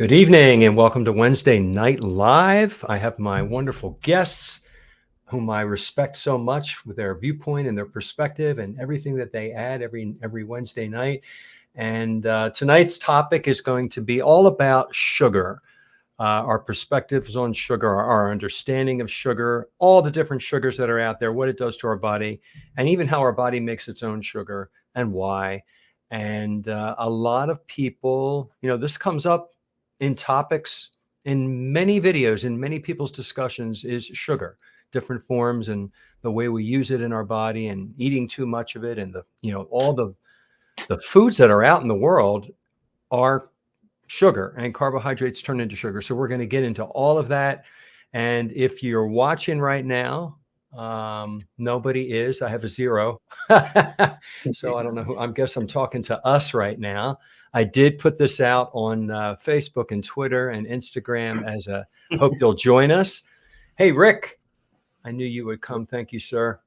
Good evening and welcome to Wednesday Night Live. I have my wonderful guests whom I respect so much with their viewpoint and their perspective and everything that they add every Wednesday night. And tonight's topic is going to be all about sugar, our perspectives on sugar, our understanding of sugar, all the different sugars that are out there, what it does to our body, and even how our body makes its own sugar and why. And a lot of people, this comes up in topics in many videos, in many people's discussions, is sugar, different forms and the way we use it in our body and eating too much of it. And all the foods that are out in the world are sugar, and carbohydrates turn into sugar. So we're going to get into all of that. And if you're watching right now, nobody is. I have a 0. So I don't know who. I guess I'm talking to us right now. I did put this out on Facebook and Twitter and Instagram as a hope you'll join us. Hey, Rick, I knew you would come. Thank you, sir.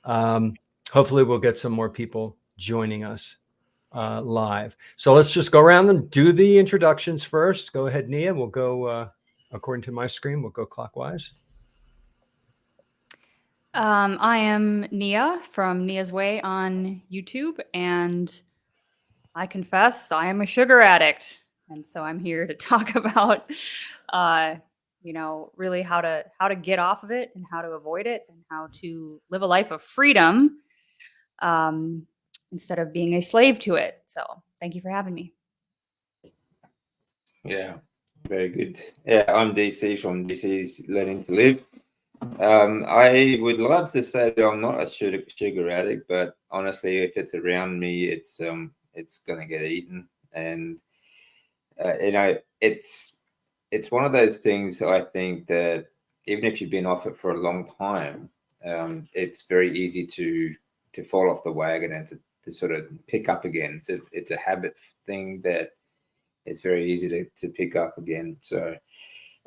Hopefully we'll get some more people joining us live. So let's just go around and do the introductions first. Go ahead, Nia. We'll go according to my screen. We'll go clockwise. I am Nia from Nia's Way on YouTube, and I confess I am a sugar addict. And so I'm here to talk about, really how to get off of it and how to avoid it and how to live a life of freedom instead of being a slave to it. So thank you for having me. Yeah, very good. Yeah, I'm DC from DC's Learning to Live. I would love to say that I'm not a sugar addict, but honestly, if it's around me, it's gonna get eaten, and it's one of those things. I think that even if you've been off it for a long time, it's very easy to fall off the wagon and to sort of pick up again. It's a habit thing that it's very easy to pick up again. So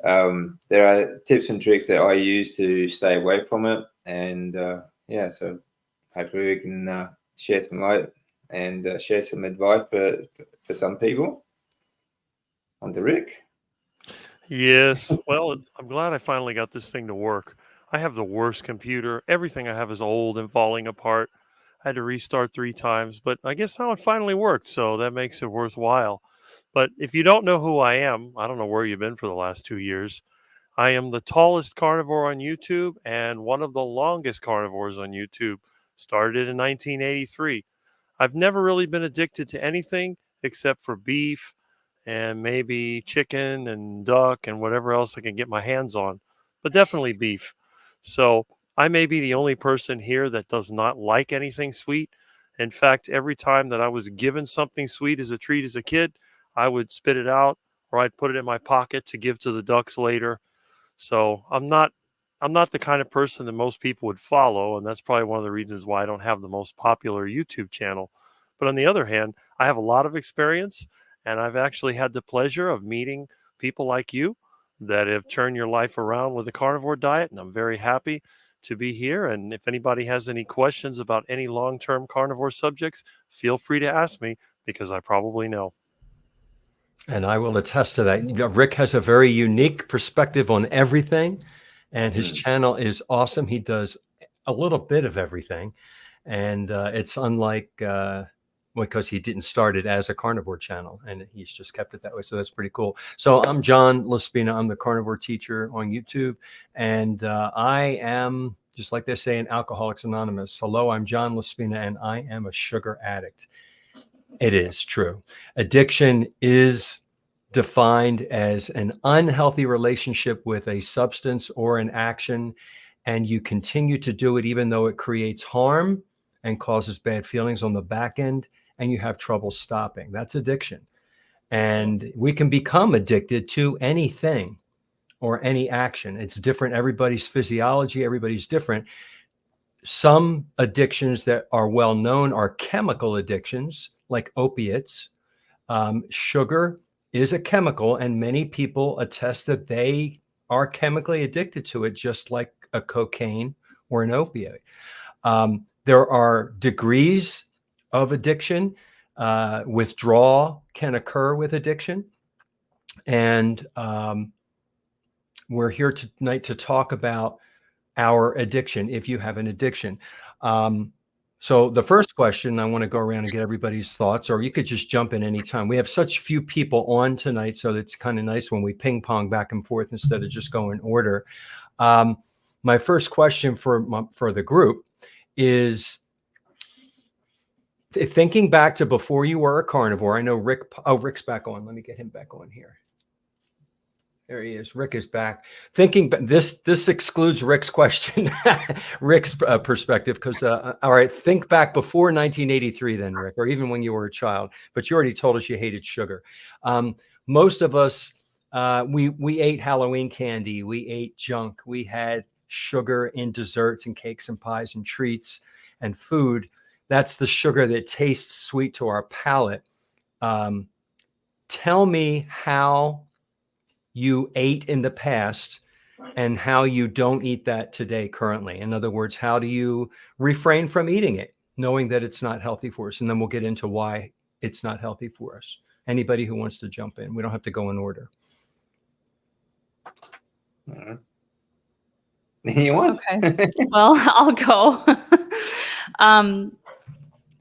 there are tips and tricks that I use to stay away from it, and so hopefully we can share some light and share some advice for some people. On to Rick. Yes. Well, I'm glad I finally got this thing to work. I have the worst computer. Everything I have is old and falling apart. I had to restart 3 times, but I guess now it finally worked, so that makes it worthwhile. But if you don't know who I am, I don't know where you've been for the last 2 years. I am the tallest carnivore on YouTube and one of the longest carnivores on YouTube. Started in 1983. I've never really been addicted to anything except for beef and maybe chicken and duck and whatever else I can get my hands on, but definitely beef. So I may be the only person here that does not like anything sweet. In fact, every time that I was given something sweet as a treat as a kid, I would spit it out or I'd put it in my pocket to give to the ducks later. So I'm not the kind of person that most people would follow, and that's probably one of the reasons why I don't have the most popular YouTube channel. But on the other hand, I have a lot of experience, and I've actually had the pleasure of meeting people like you that have turned your life around with the carnivore diet, and I'm very happy to be here. And if anybody has any questions about any long-term carnivore subjects, feel free to ask me because I probably know. And I will attest to that. Rick has a very unique perspective on everything, and his channel is awesome. He does a little bit of everything, and it's unlike because he didn't start it as a carnivore channel, and he's just kept it that way. So that's pretty cool. So I'm John Laspina. I'm the carnivore teacher on YouTube, and I am, just like they say in Alcoholics Anonymous, hello, I'm John Laspina, and I am a sugar addict. It is true. Addiction is defined as an unhealthy relationship with a substance or an action, and you continue to do it even though it creates harm and causes bad feelings on the back end, and you have trouble stopping. That's addiction. And we can become addicted to anything or any action. It's different. Everybody's physiology, everybody's different. Some addictions that are well known are chemical addictions, like opiates. Sugar is a chemical, and many people attest that they are chemically addicted to it, just like a cocaine or an opioid. There are degrees of addiction. Withdrawal can occur with addiction. And we're here tonight to talk about our addiction, if you have an addiction. So the first question, I want to go around and get everybody's thoughts, or you could just jump in anytime. We have such few people on tonight, so it's kind of nice when we ping pong back and forth instead of just go in order. My first question for the group is, thinking back to before you were a carnivore. I know Rick. Oh, Rick's back on. Let me get him back on here. There he is. Rick is back. Thinking, but this excludes Rick's question, Rick's perspective, because all right, think back before 1983, then, Rick, or even when you were a child. But you already told us you hated sugar. Most of us, we ate Halloween candy, we ate junk, we had sugar in desserts and cakes and pies and treats and food. That's the sugar that tastes sweet to our palate. Tell me how you ate in the past and how you don't eat that today currently. In other words, how do you refrain from eating it, knowing that it's not healthy for us? And then we'll get into why it's not healthy for us. Anybody who wants to jump in, we don't have to go in order. You want? Okay. Well, I'll go.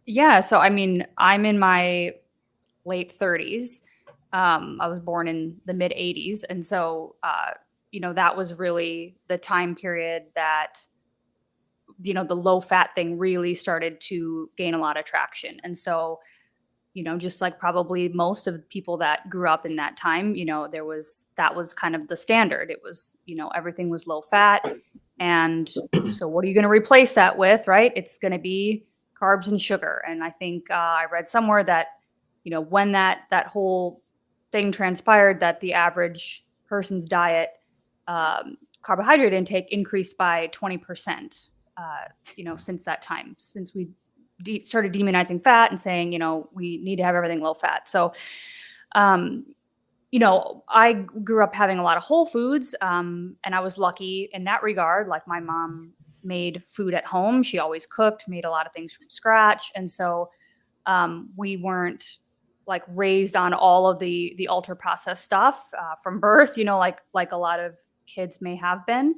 Yeah. So, I mean, I'm in my late 30s. I was born in the mid 80s. And so, that was really the time period that, the low fat thing really started to gain a lot of traction. And so, just like probably most of the people that grew up in that time, that was kind of the standard. It was, everything was low fat. And so what are you going to replace that with, right? It's going to be carbs and sugar. And I think I read somewhere that, when that whole thing transpired, that the average person's diet carbohydrate intake increased by 20%, since that time, since we started demonizing fat and saying, we need to have everything low fat. So, I grew up having a lot of whole foods, and I was lucky in that regard. Like, my mom made food at home. She always cooked, made a lot of things from scratch. And so we weren't like raised on all of the ultra processed stuff from birth, like a lot of kids may have been.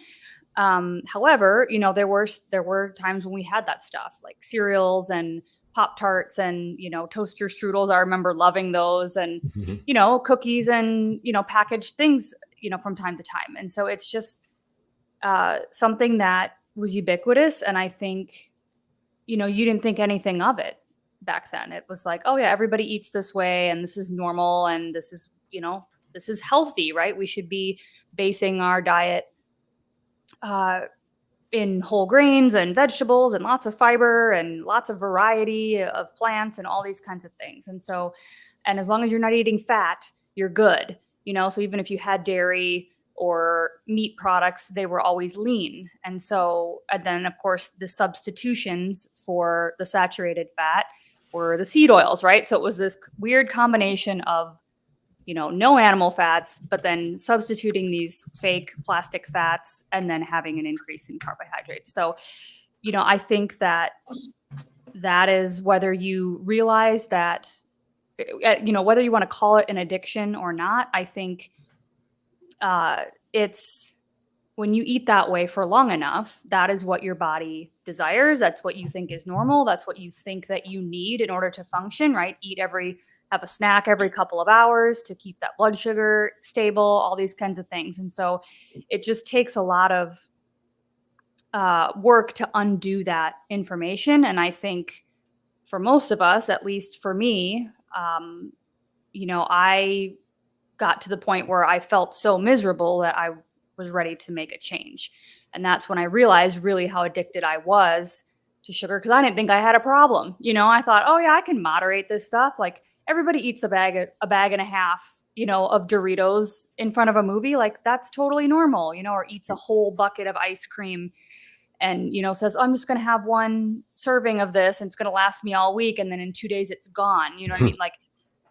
However, there were times when we had that stuff, like cereals and Pop-Tarts and, toaster strudels. I remember loving those, and, cookies and, packaged things, from time to time. And so it's just something that was ubiquitous. And I think, you didn't think anything of it back then. It was like, oh yeah, everybody eats this way and this is normal. And this is, this is healthy, right? We should be basing our diet in whole grains and vegetables and lots of fiber and lots of variety of plants and all these kinds of things. And so, and as long as you're not eating fat, you're good, so even if you had dairy or meat products, they were always lean. And so, and then of course the substitutions for the saturated fat were the seed oils, right? So it was this weird combination of, no animal fats, but then substituting these fake plastic fats and then having an increase in carbohydrates. So, I think that is whether you realize that, whether you want to call it an addiction or not, I think it's when you eat that way for long enough, that is what your body desires. That's what you think is normal. That's what you think that you need in order to function, right? Have a snack every couple of hours to keep that blood sugar stable, all these kinds of things. And so it just takes a lot of work to undo that information. And I think for most of us, at least for me, I got to the point where I felt so miserable that I was ready to make a change. And that's when I realized really how addicted I was to sugar, because I didn't think I had a problem. I thought, oh yeah, I can moderate this stuff. Like, everybody eats a bag and a half, of Doritos in front of a movie. Like, that's totally normal, or eats a whole bucket of ice cream and, says, I'm just going to have one serving of this and it's going to last me all week. And then in 2 days it's gone. You know what I mean? Like,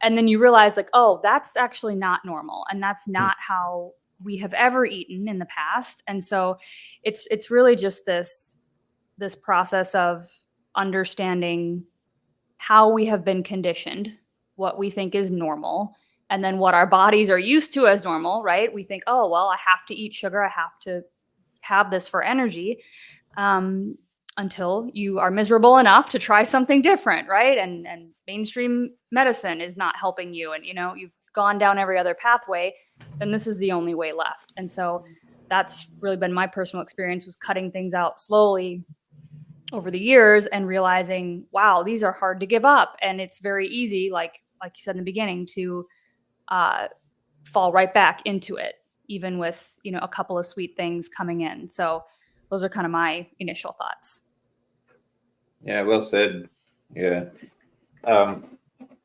and then you realize like, oh, that's actually not normal. And that's not how we have ever eaten in the past. And so it's really just this process of understanding how we have been conditioned, what we think is normal, and then what our bodies are used to as normal, right? We think, oh, well, I have to eat sugar. I have to have this for energy, until you are miserable enough to try something different, right? And mainstream medicine is not helping you, and you've gone down every other pathway, then this is the only way left. And so that's really been my personal experience, was cutting things out slowly over the years and realizing, wow, these are hard to give up. And it's very easy, like you said in the beginning, to fall right back into it, even with, a couple of sweet things coming in. So those are kind of my initial thoughts. Yeah, well said. Yeah.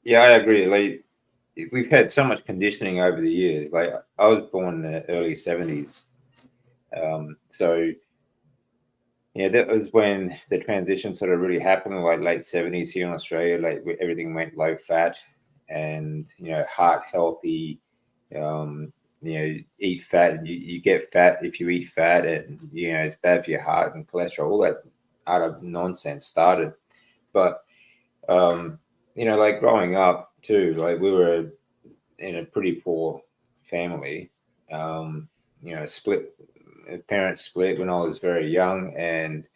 Yeah, I agree. Like, we've had so much conditioning over the years. Like, I was born in the early 70s. So yeah, that was when the transition sort of really happened, like late 70s here in Australia. Like, everything went low fat and, heart healthy. Eat fat, and you get fat if you eat fat, and, it's bad for your heart and cholesterol. All that utter nonsense started. But, like growing up too, like, we were in a pretty poor family. Split, parents split when I was very young, and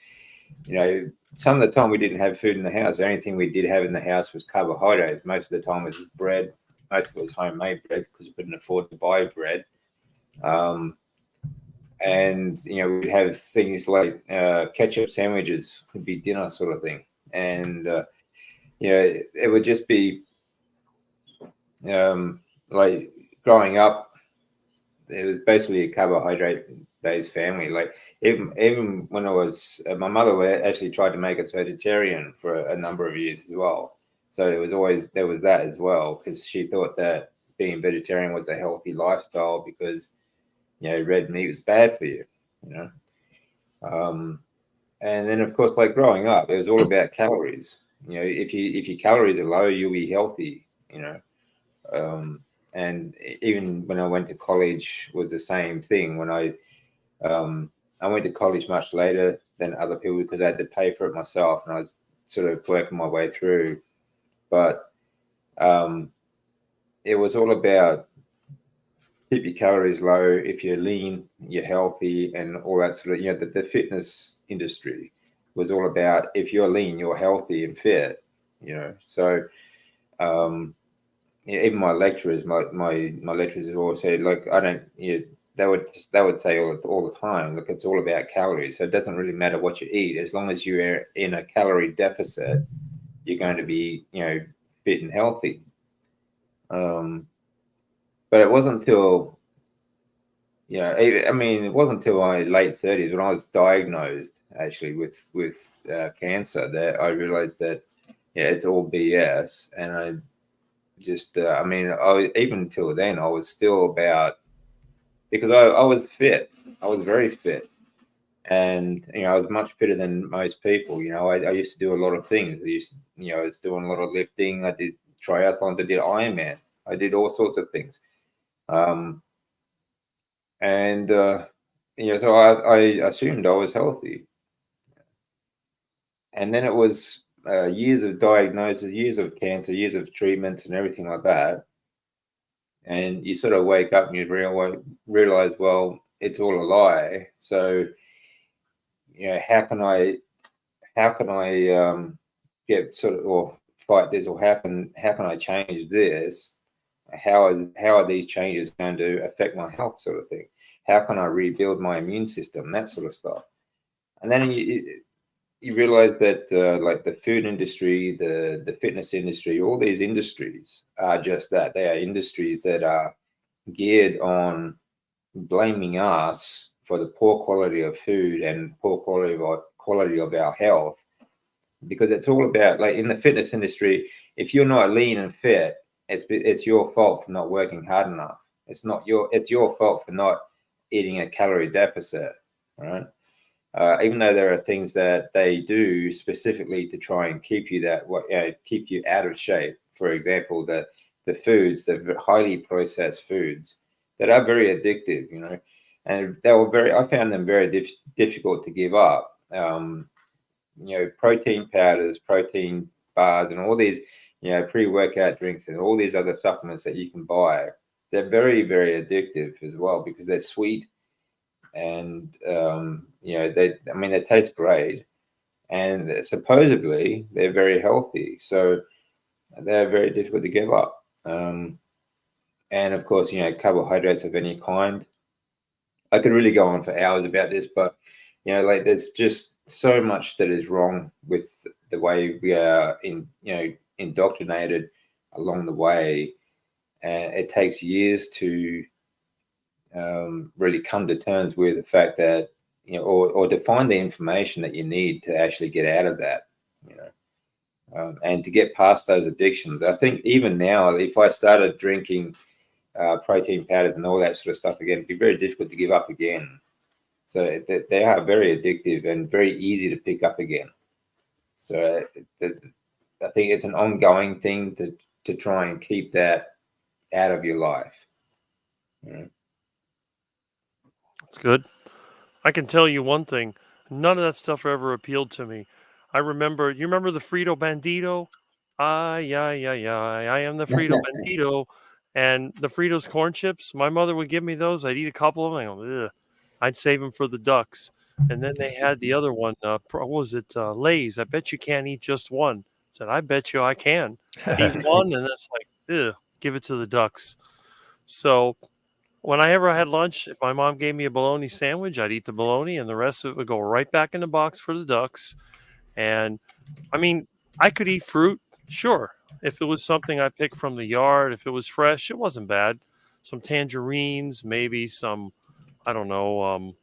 some of the time we didn't have food in the house. The only thing we did have in the house was carbohydrates. Most of the time it was bread. Most of it was homemade bread because we couldn't afford to buy bread. And we'd have things like ketchup sandwiches would be dinner sort of thing, and it would just be like growing up. It was basically a carbohydrate-based family. Like, even when I was, my mother actually tried to make us vegetarian for a number of years as well. So there was that as well, because she thought that being vegetarian was a healthy lifestyle, because red meat was bad for you. And then, of course, like growing up, it was all about calories. If your calories are low, you'll be healthy. And even when I went to college, was the same thing. When I went to college much later than other people, because I had to pay for it myself, and I was sort of working my way through. But it was all about keep your calories low. If you're lean, you're healthy, and all that sort of, the fitness industry was all about, if you're lean, you're healthy and fit. So even my lecturers, my lecturers have always said, like, I don't, they would say all the time, look, it's all about calories. So it doesn't really matter what you eat, as long as you're in a calorie deficit, you're going to be, fit and healthy. But it wasn't until, it wasn't until my late 30s, when I was diagnosed actually with cancer, that I realized that, it's all BS. And I just, even until then, I was still about, because I was fit. I was very fit. And, I was much fitter than most people. I used to do a lot of things. I was doing a lot of lifting. I did triathlons. I did Ironman. I did all sorts of things. So I assumed I was healthy. And then it was years of diagnosis, years of cancer, years of treatments and everything like that. And you sort of wake up and you realize, well, it's all a lie. So, how can I get sort of, or fight this, or how can I change this? How are these changes going to affect my health, sort of thing? How can I rebuild my immune system? That sort of stuff. And then you realize that like the food industry, the fitness industry, all these industries are just that. They are industries that are geared on blaming us for the poor quality of food and poor quality of our health, because it's all about, like, in the fitness industry, if you're not lean and fit, it's your fault for not working hard enough. It's your fault for not eating a calorie deficit, right? Even though there are things that they do specifically to try and keep you keep you out of shape. For example, the foods, the highly processed foods that are very addictive, and I found them very difficult to give up. Protein powders, protein bars, and all these, pre-workout drinks and all these other supplements that you can buy, they're very, very addictive as well because they're sweet and they taste great and supposedly they're very healthy. So they're very difficult to give up. And of course, carbohydrates of any kind. I could really go on for hours about this, but there's just so much that is wrong with the way we are indoctrinated along the way, and it takes years to really come to terms with the fact that or define the information that you need to actually get out of that, and to get past those addictions. I think even now, if I started drinking protein powders and all that sort of stuff again, it'd be very difficult to give up again. So they are very addictive and very easy to pick up again. So I think it's an ongoing thing to try and keep that out of your life. That's good. I can tell you one thing. None of that stuff ever appealed to me. You remember the Frito Bandito? I am the Frito Bandito. And the Fritos corn chips, my mother would give me those. I'd eat a couple of them. I go, ugh. I'd save them for the ducks. And then they had the other one. What was it? Lay's. I bet you can't eat just one. I said, I bet you I can. Eat one, and that's like, ugh, give it to the ducks. So whenever I had lunch, if my mom gave me a bologna sandwich, I'd eat the bologna, and the rest of it would go right back in the box for the ducks. And I mean, I could eat fruit, sure. If it was something I picked from the yard, if it was fresh, it wasn't bad. Some tangerines, maybe some, I don't know,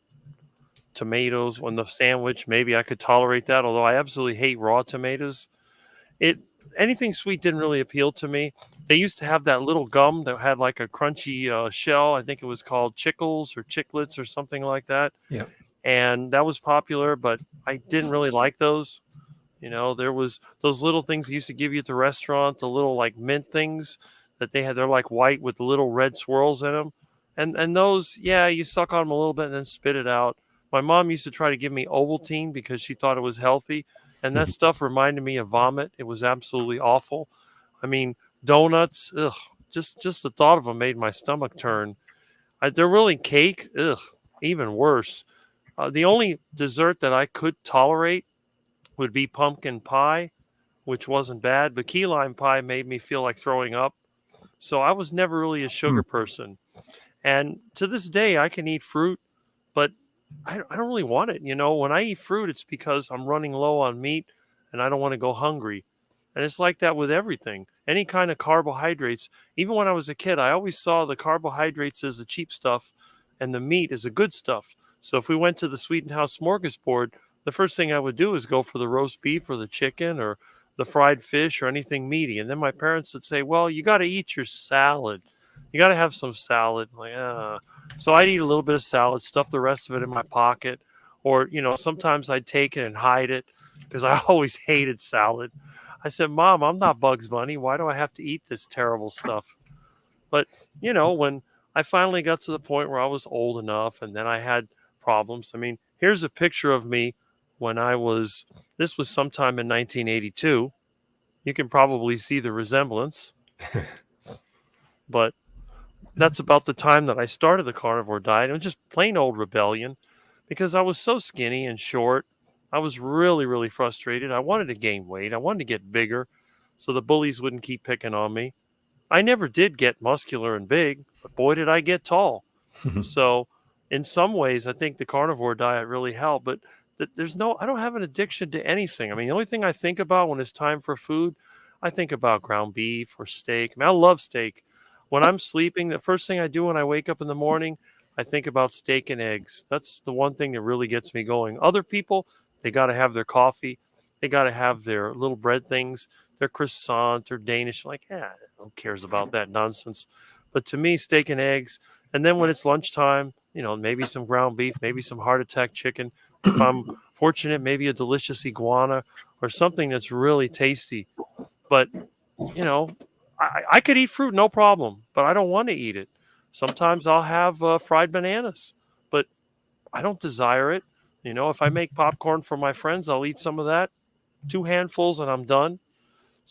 tomatoes on the sandwich. Maybe I could tolerate that, although I absolutely hate raw tomatoes. Anything sweet didn't really appeal to me. They used to have that little gum that had like a crunchy shell. I think it was called Chickles or Chiclets or something like that. Yeah. And that was popular, but I didn't really like those. There was those little things they used to give you at the restaurant, the little like mint things that they had. They're like white with little red swirls in them. And those, yeah, you suck on them a little bit and then spit it out. My mom used to try to give me Ovaltine because she thought it was healthy. And that stuff reminded me of vomit. It was absolutely awful. I mean, donuts, ugh, just the thought of them made my stomach turn. They're really cake, ugh, even worse. The only dessert that I could tolerate would be pumpkin pie, which wasn't bad, but key lime pie made me feel like throwing up. So I was never really a sugar person. And to this day, I can eat fruit, but I don't really want it. When I eat fruit, it's because I'm running low on meat and I don't want to go hungry. And it's like that with everything. Any kind of carbohydrates. Even when I was a kid, I always saw the carbohydrates as the cheap stuff and the meat as the good stuff. So if we went to the Sweeten House smorgasbord, the first thing I would do is go for the roast beef or the chicken or the fried fish or anything meaty. And then my parents would say, well, you got to eat your salad. You got to have some salad. So I'd eat a little bit of salad, stuff the rest of it in my pocket. Or, sometimes I'd take it and hide it because I always hated salad. I said, Mom, I'm not Bugs Bunny. Why do I have to eat this terrible stuff? But, when I finally got to the point where I was old enough and then I had problems. I mean, here's a picture of me when this was sometime in 1982. You can probably see the resemblance. But that's about the time that I started the carnivore diet. It was just plain old rebellion because I was so skinny and short. I was really, really frustrated. I wanted to gain weight. I wanted to get bigger so the bullies wouldn't keep picking on me. I never did get muscular and big, but boy, did I get tall. So in some ways, I think the carnivore diet really helped, but I don't have an addiction to anything. I mean, the only thing I think about when it's time for food, I think about ground beef or steak. I mean, I love steak. When I'm sleeping, the first thing I do when I wake up in the morning, I think about steak and eggs. That's the one thing that really gets me going. Other people, they got to have their coffee. They got to have their little bread things, their croissant or Danish. Like, who cares about that nonsense? But to me, steak and eggs. And then when it's lunchtime, maybe some ground beef, maybe some heart attack chicken. If I'm fortunate, maybe a delicious iguana or something that's really tasty. But, I could eat fruit, no problem, but I don't want to eat it. Sometimes I'll have fried bananas, but I don't desire it. If I make popcorn for my friends, I'll eat some of that. 2 handfuls and I'm done.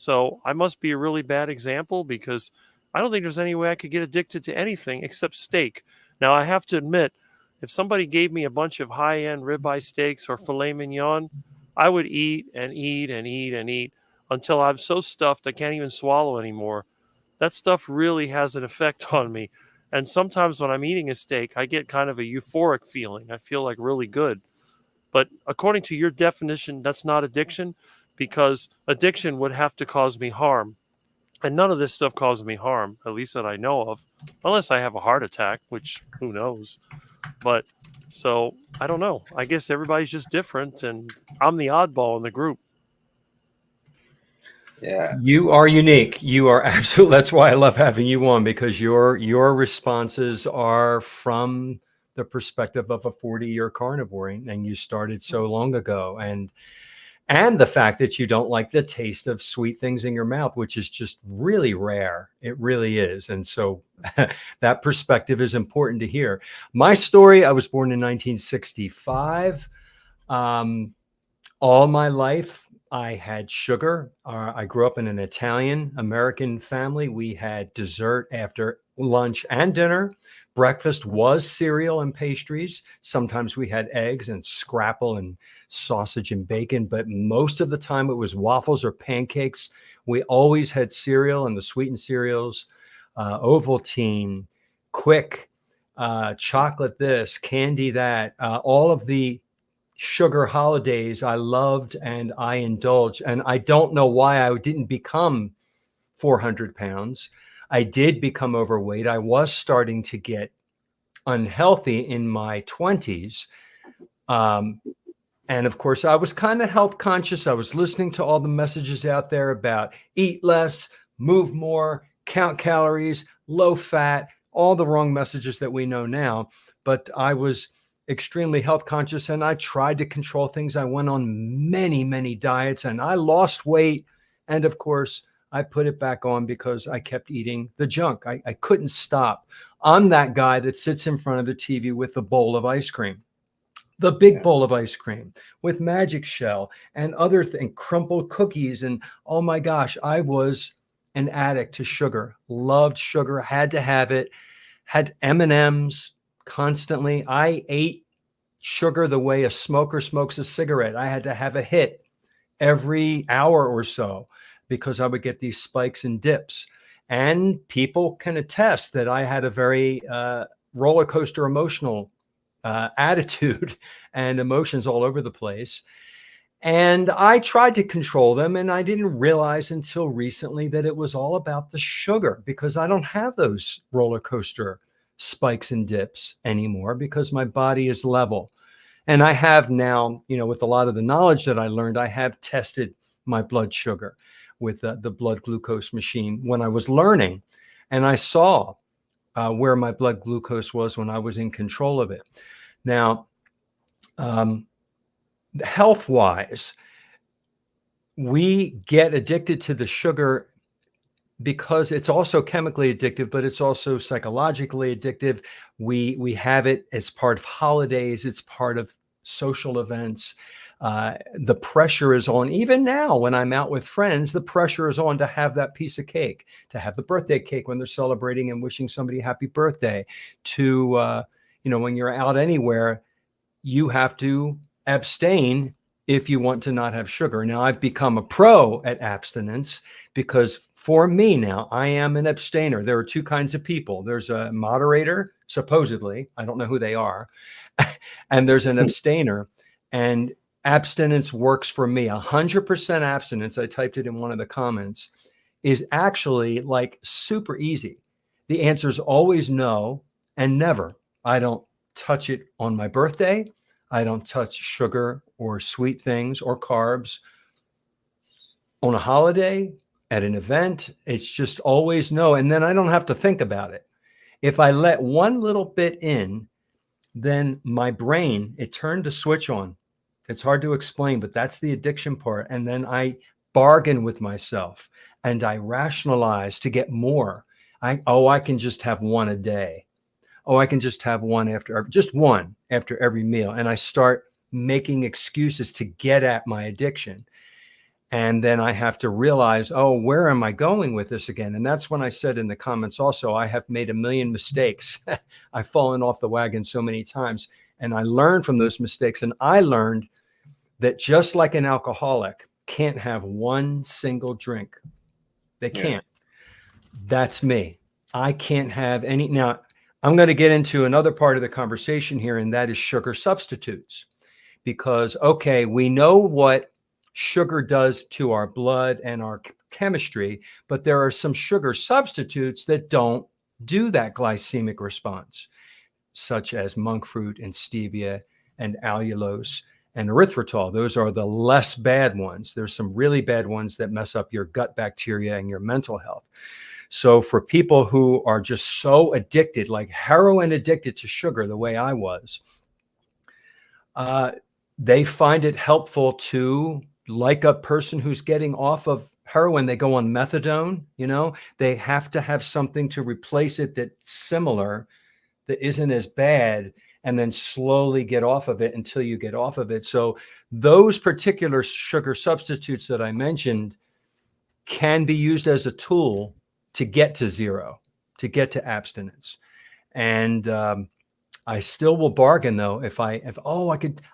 So I must be a really bad example because I don't think there's any way I could get addicted to anything except steak. Now, I have to admit, if somebody gave me a bunch of high-end ribeye steaks or filet mignon, I would eat and eat and eat and eat until I'm so stuffed I can't even swallow anymore. That stuff really has an effect on me. And sometimes when I'm eating a steak, I get kind of a euphoric feeling. I feel like really good. But according to your definition, that's not addiction, because addiction would have to cause me harm. And none of this stuff causes me harm, at least that I know of, unless I have a heart attack, which who knows. But so I don't know. I guess everybody's just different, and I'm the oddball in the group. Yeah. You are unique. You are absolutely. That's why I love having you on, because your responses are from the perspective of a 40-year carnivore, and you started so long ago, and the fact that you don't like the taste of sweet things in your mouth, which is just really rare. It really is. And so that perspective is important to hear. My story, I was born in 1965. All my life, I had sugar. I grew up in an Italian American family. We had dessert after lunch and dinner. Breakfast was cereal and pastries. Sometimes we had eggs and scrapple and sausage and bacon, but most of the time it was waffles or pancakes. We always had cereal, and the sweetened cereals, Ovaltine, Quick, chocolate this, candy that, all of the sugar holidays I loved and I indulged. And I don't know why I didn't become 400 pounds. I did become overweight. I was starting to get unhealthy in my 20s. And of course, I was kind of health conscious. I was listening to all the messages out there about eat less, move more, count calories, low fat, all the wrong messages that we know now. But I was extremely health conscious, and I tried to control things. I went on many, many diets, and I lost weight. And of course, I put it back on because I kept eating the junk. I couldn't stop. I'm that guy that sits in front of the TV with a bowl of ice cream, the big bowl of ice cream with magic shell and other things, crumpled cookies. And oh my gosh, I was an addict to sugar, loved sugar, had to have it, had M&Ms constantly. I ate sugar the way a smoker smokes a cigarette. I had to have a hit every hour or so because I would get these spikes and dips. And people can attest that I had a very roller coaster emotional attitude and emotions all over the place. And I tried to control them, and I didn't realize until recently that it was all about the sugar, because I don't have those roller coaster spikes and dips anymore because my body is level. And I have now, with a lot of the knowledge that I learned, I have tested my blood sugar with the blood glucose machine when I was learning, and I saw where my blood glucose was when I was in control of it. Now, health-wise, we get addicted to the sugar because it's also chemically addictive, but it's also psychologically addictive. We have it as part of holidays. It's part of social events. The pressure is on. Even now, when I'm out with friends, the pressure is on to have that piece of cake, to have the birthday cake when they're celebrating and wishing somebody happy birthday, to, when you're out anywhere, you have to abstain if you want to not have sugar. Now, I've become a pro at abstinence because for me now, I am an abstainer. There are two kinds of people. There's a moderator, supposedly, I don't know who they are, and there's an abstainer. And abstinence works for me. 100% abstinence, I typed it in one of the comments, is actually like super easy. The answer is always no and never. I don't touch it on my birthday. I don't touch sugar or sweet things or carbs on a holiday, at an event. It's just always no. And then I don't have to think about it. If I let one little bit in, then my brain, it turned a switch on. It's hard to explain, but that's the addiction part. And then I bargain with myself and I rationalize to get more. I can just have one a day. Oh, I can just have one after every meal. And I start making excuses to get at my addiction. And then I have to realize, oh, where am I going with this again? And that's when I said in the comments also, I have made a million mistakes. I've fallen off the wagon so many times, and I learned from those mistakes. And I learned that just like an alcoholic can't have one single drink. They can't. That's me. I can't have any. Now, I'm going to get into another part of the conversation here, and that is sugar substitutes. Because, okay, we know what sugar does to our blood and our chemistry, but there are some sugar substitutes that don't do that glycemic response, such as monk fruit and stevia and allulose and erythritol. Those are the less bad ones. There's some really bad ones that mess up your gut bacteria and your mental health. So for people who are just so addicted, like heroin addicted to sugar, the way I was, they find it helpful to, like a person who's getting off of heroin, they go on methadone, they have to have something to replace it that's similar, that isn't as bad, and then slowly get off of it until you get off of it. So those particular sugar substitutes that I mentioned can be used as a tool to get to zero, to get to abstinence. And I still will bargain though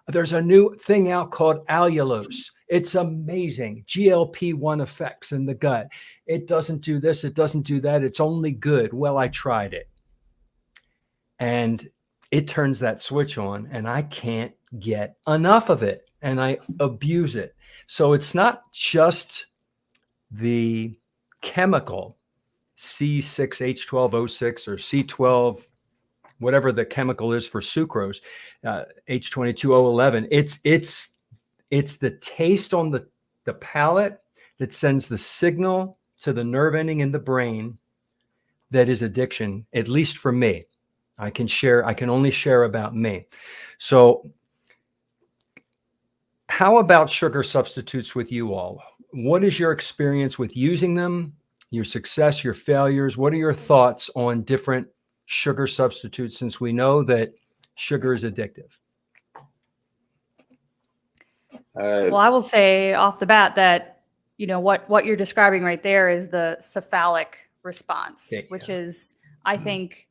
there's a new thing out called allulose. It's amazing. GLP-1 effects in the gut. It doesn't do this, it doesn't do that. It's only good. Well, I tried it. And it turns that switch on, and I can't get enough of it, and I abuse it. So it's not just the chemical C6H12O6 or C12, whatever the chemical is for sucrose, H22O11. It's the taste on the palate that sends the signal to the nerve ending in the brain that is addiction, at least for me. I can only share about me. So how about sugar substitutes with you all? What is your experience with using them, your success, your failures? What are your thoughts on different sugar substitutes, since we know that sugar is addictive? Well, I will say off the bat that, what you're describing right there is the cephalic response, which is, I think,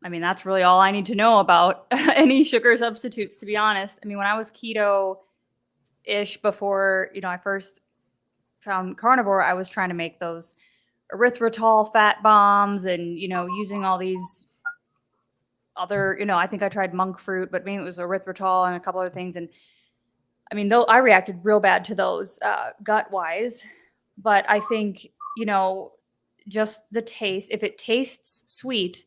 that's really all I need to know about any sugar substitutes, to be honest. When I was keto-ish before, I first found carnivore, I was trying to make those erythritol fat bombs and, using all these other, I think I tried monk fruit, but mainly it was erythritol and a couple other things. And though I reacted real bad to those gut wise, but I think, just the taste, if it tastes sweet,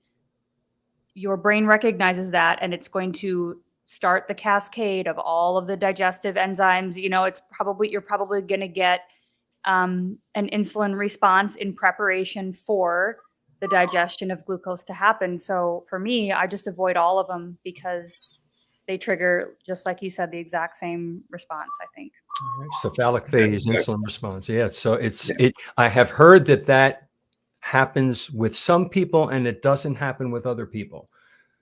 your brain recognizes that, and it's going to start the cascade of all of the digestive enzymes. You're probably going to get an insulin response in preparation for the digestion of glucose to happen. So for me, I just avoid all of them because they trigger, just like you said, the exact same response, I think. Cephalic phase insulin response. Yeah. So I have heard that happens with some people and it doesn't happen with other people.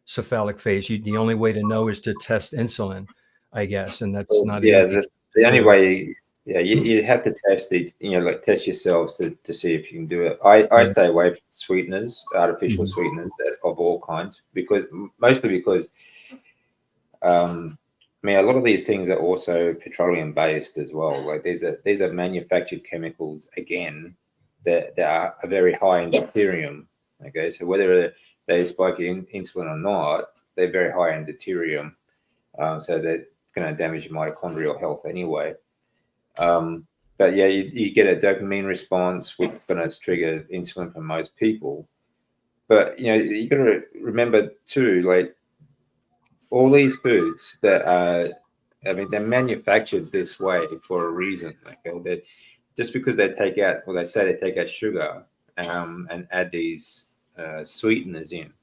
Cephalic phase. The only way to know is to test insulin, I guess. And that's not easy. The only way, you have to test it, test yourselves to see if you can do it. I stay away from sweeteners, artificial sweeteners of all kinds, mostly because a lot of these things are also petroleum based as well. Like these are manufactured chemicals again that are very high in deuterium. Okay, so whether they spike insulin or not, they're very high in deuterium, so they're going to damage your mitochondrial health anyway. But yeah, you get a dopamine response, which is going to trigger insulin for most people. But you got to remember too, like all these foods that are, they're manufactured this way for a reason. Okay, that just because they say they take out sugar and add these sweeteners in.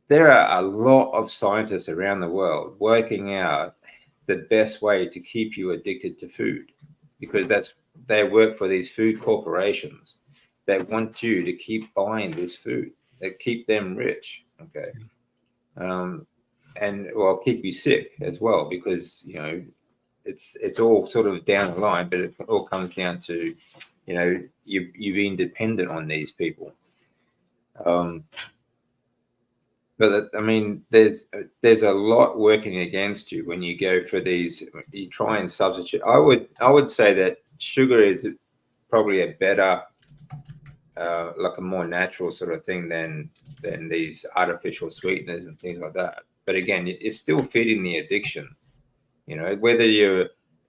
There are a lot of scientists around the world working out the best way to keep you addicted to food, because they work for these food corporations that want you to keep buying this food, that keep them rich. Okay. And keep you sick as well, because it's all sort of down the line, but it all comes down to, you've been dependent on these people. But I mean, there's a lot working against you when you go for these. You try and substitute. I would say that sugar is probably a better, like a more natural sort of thing than these artificial sweeteners and things like that. But again, it's still feeding the addiction. Whether you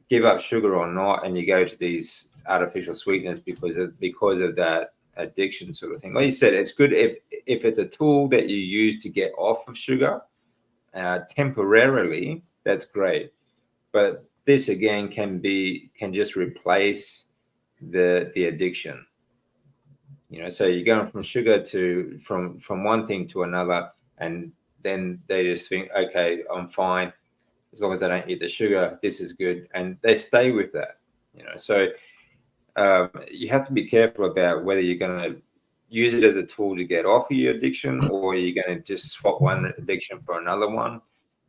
give up sugar or not, and you go to these artificial sweeteners because of that addiction sort of thing. Like you said, it's good if it's a tool that you use to get off of sugar temporarily. That's great, but this again can just replace the addiction. So you're going from sugar to from one thing to another, and then they just think, okay, I'm fine as long as I don't eat the sugar. This is good, and they stay with that. So you have to be careful about whether you're going to use it as a tool to get off of your addiction, or you're going to just swap one addiction for another one.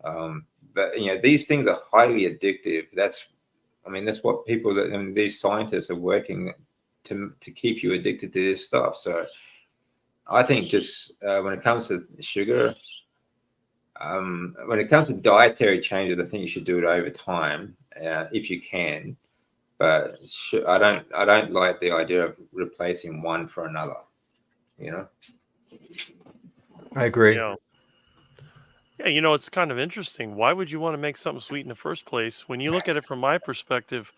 But these things are highly addictive. That's what these scientists are working to keep you addicted to this stuff. So I think just when it comes to sugar, when it comes to dietary changes, I think you should do it over time if you can. But I don't like the idea of replacing one for another. I agree. Yeah. Yeah, it's kind of interesting. Why would you want to make something sweet in the first place? When you look at it from my perspective,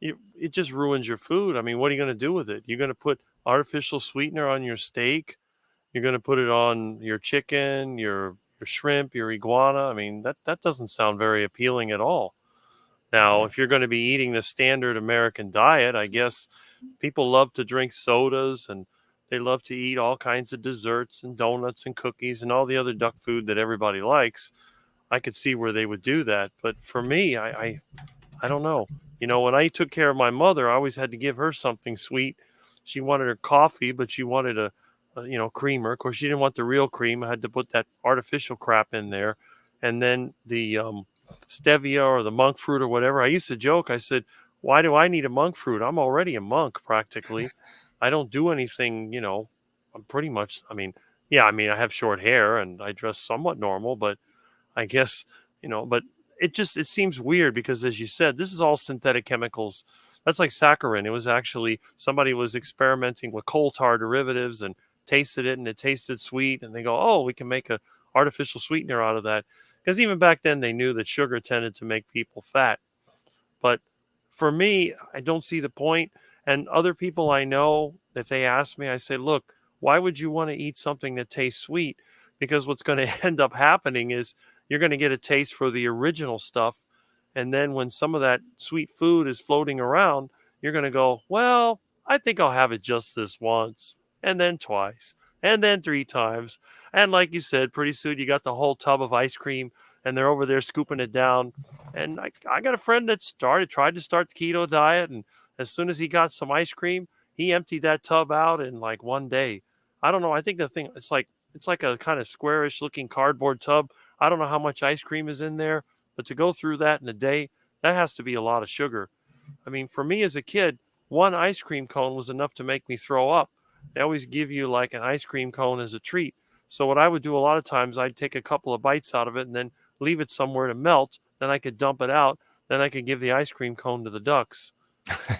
it just ruins your food. I mean, what are you going to do with it? You're going to put artificial sweetener on your steak. You're going to put it on your chicken, your shrimp, your iguana. I mean, that doesn't sound very appealing at all. Now, if you're going to be eating the standard American diet, I guess people love to drink sodas, and they love to eat all kinds of desserts and donuts and cookies and all the other duck food that everybody likes. I could see where they would do that. But for me, I don't know. When I took care of my mother, I always had to give her something sweet. She wanted her coffee, but she wanted a creamer. Of course, she didn't want the real cream. I had to put that artificial crap in there. And then the stevia or the monk fruit or whatever. I used to joke. I said, why do I need a monk fruit? I'm already a monk practically. I don't do anything, I'm pretty much, I have short hair and I dress somewhat normal, but I guess, but it seems weird because, as you said, this is all synthetic chemicals. That's like saccharin. It was actually, somebody was experimenting with coal tar derivatives and tasted it, and it tasted sweet. And they go, oh, we can make a artificial sweetener out of that. Because even back then they knew that sugar tended to make people fat. But for me, I don't see the point. And other people I know, if they ask me, I say, look, why would you want to eat something that tastes sweet? Because what's going to end up happening is you're going to get a taste for the original stuff. And then when some of that sweet food is floating around, you're going to go, well, I think I'll have it just this once, and then twice, and then 3 times. And like you said, pretty soon you got the whole tub of ice cream, and they're over there scooping it down. And I got a friend that tried to start the keto diet, and as soon as he got some ice cream, he emptied that tub out in like one day. I don't know. I think the thing, it's like a kind of squarish looking cardboard tub. I don't know how much ice cream is in there, but to go through that in a day, that has to be a lot of sugar. I mean, for me as a kid, one ice cream cone was enough to make me throw up. They always give you like an ice cream cone as a treat. So what I would do a lot of times, I'd take a couple of bites out of it and then leave it somewhere to melt. Then I could dump it out. Then I could give the ice cream cone to the ducks.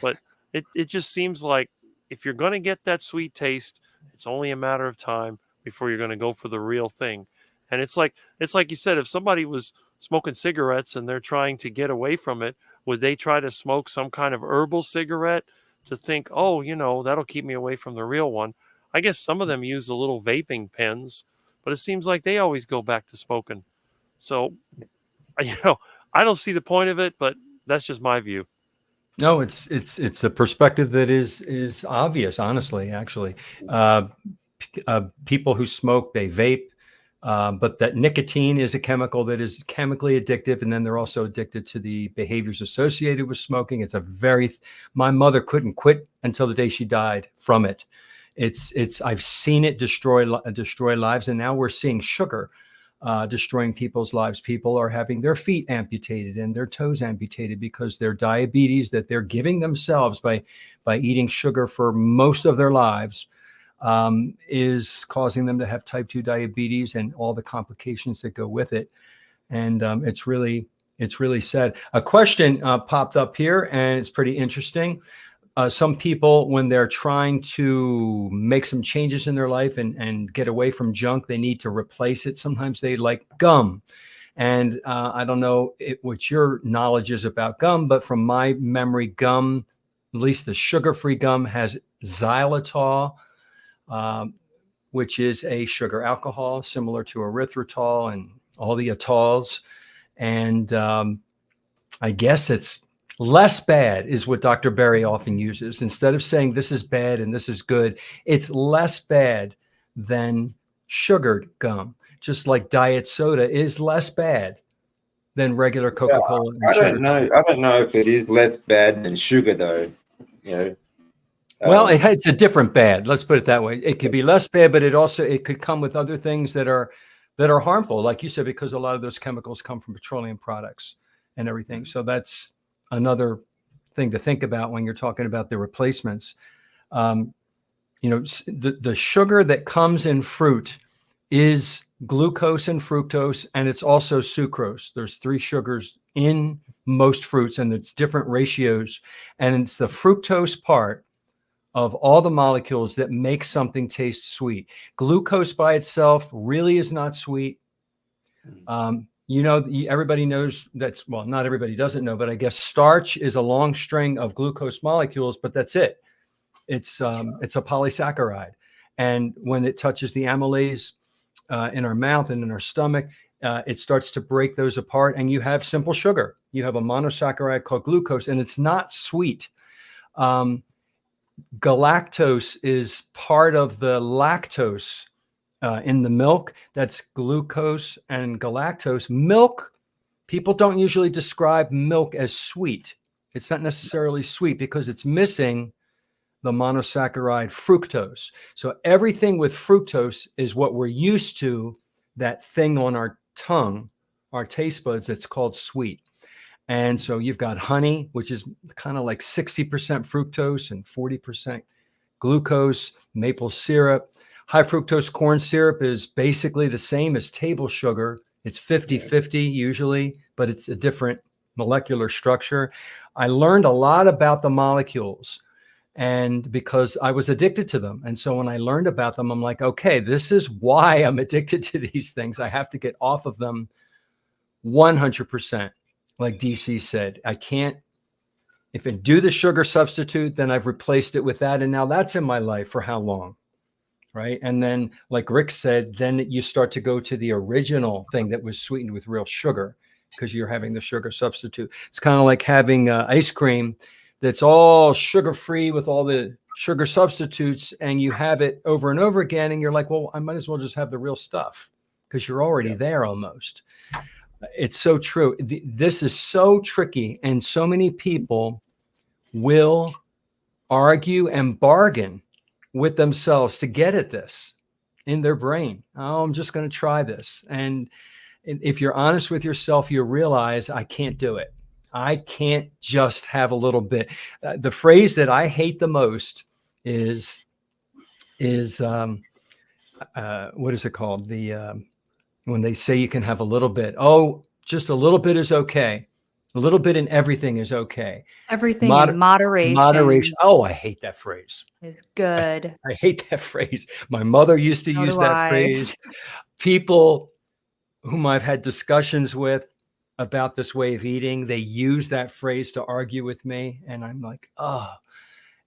But it just seems like if you're going to get that sweet taste, it's only a matter of time before you're going to go for the real thing. And it's like you said, if somebody was smoking cigarettes and they're trying to get away from it, would they try to smoke some kind of herbal cigarette to think, oh, that'll keep me away from the real one? I guess some of them use the little vaping pens, but it seems like they always go back to smoking. So, I don't see the point of it, but that's just my view. No, it's a perspective that is obvious, honestly, actually. People who smoke, they vape, but that nicotine is a chemical that is chemically addictive, and then they're also addicted to the behaviors associated with smoking. It's my mother couldn't quit until the day she died from it. I've seen it destroy lives, and now we're seeing sugar destroying people's lives. People are having their feet amputated and their toes amputated because their diabetes that they're giving themselves by eating sugar for most of their lives is causing them to have type 2 diabetes and all the complications that go with it. And it's really sad. A question popped up here, and it's pretty interesting. Some people, when they're trying to make some changes in their life and get away from junk, they need to replace it. Sometimes they like gum. And I don't know what your knowledge is about gum, but from my memory, gum, at least the sugar-free gum, has xylitol, which is a sugar alcohol similar to erythritol and all the atols. And I guess it's less bad is what Dr. Berry often uses. Instead of saying this is bad and this is good, it's less bad than sugared gum, just like diet soda is less bad than regular Coca-Cola. I don't know if it is less bad than sugar, though. Well, it's a different bad. Let's put it that way. It could be less bad, but it could come with other things that are harmful, like you said, because a lot of those chemicals come from petroleum products and everything. So that's another thing to think about when you're talking about the replacements. The sugar that comes in fruit is glucose and fructose, and it's also sucrose. There's 3 sugars in most fruits, and it's different ratios. And it's the fructose part of all the molecules that make something taste sweet. Glucose by itself really is not sweet. Everybody knows not everybody doesn't know, but I guess starch is a long string of glucose molecules, but that's it. It's a polysaccharide. And when it touches the amylase in our mouth and in our stomach, it starts to break those apart, and you have simple sugar. You have a monosaccharide called glucose, and it's not sweet. Galactose is part of the lactose in the milk. That's glucose and galactose. Milk, people don't usually describe milk as sweet. It's not necessarily sweet because it's missing the monosaccharide fructose. So everything with fructose is what we're used to, that thing on our tongue, our taste buds, that's called sweet. And so you've got honey, which is kind of like 60% fructose and 40% glucose, maple syrup. High fructose corn syrup is basically the same as table sugar. It's 50-50 usually, but it's a different molecular structure. I learned a lot about the molecules, and because I was addicted to them. And so when I learned about them, I'm like, okay, this is why I'm addicted to these things. I have to get off of them 100%. Like DC said, I can't, if I do the sugar substitute, then I've replaced it with that. And now that's in my life for how long? Right. And then, like Rick said, then you start to go to the original thing that was sweetened with real sugar because you're having the sugar substitute. It's kind of like having ice cream that's all sugar-free with all the sugar substitutes, and you have it over and over again. And you're like, well, I might as well just have the real stuff because you're already there almost. It's so true. This is so tricky. And so many people will argue and bargain with themselves to get at this in their brain. Oh, I'm just going to try this. And if you're honest with yourself, you realize I can't do it. I can't just have a little bit. The phrase that I hate the most is what is it called? When they say you can have a little bit. Oh, just a little bit is okay. A little bit in everything is okay. Everything in moderation. Moderation. Oh, I hate that phrase. Is good. I hate that phrase. My mother used to use that phrase. People whom I've had discussions with about this way of eating, they use that phrase to argue with me. And I'm like, oh,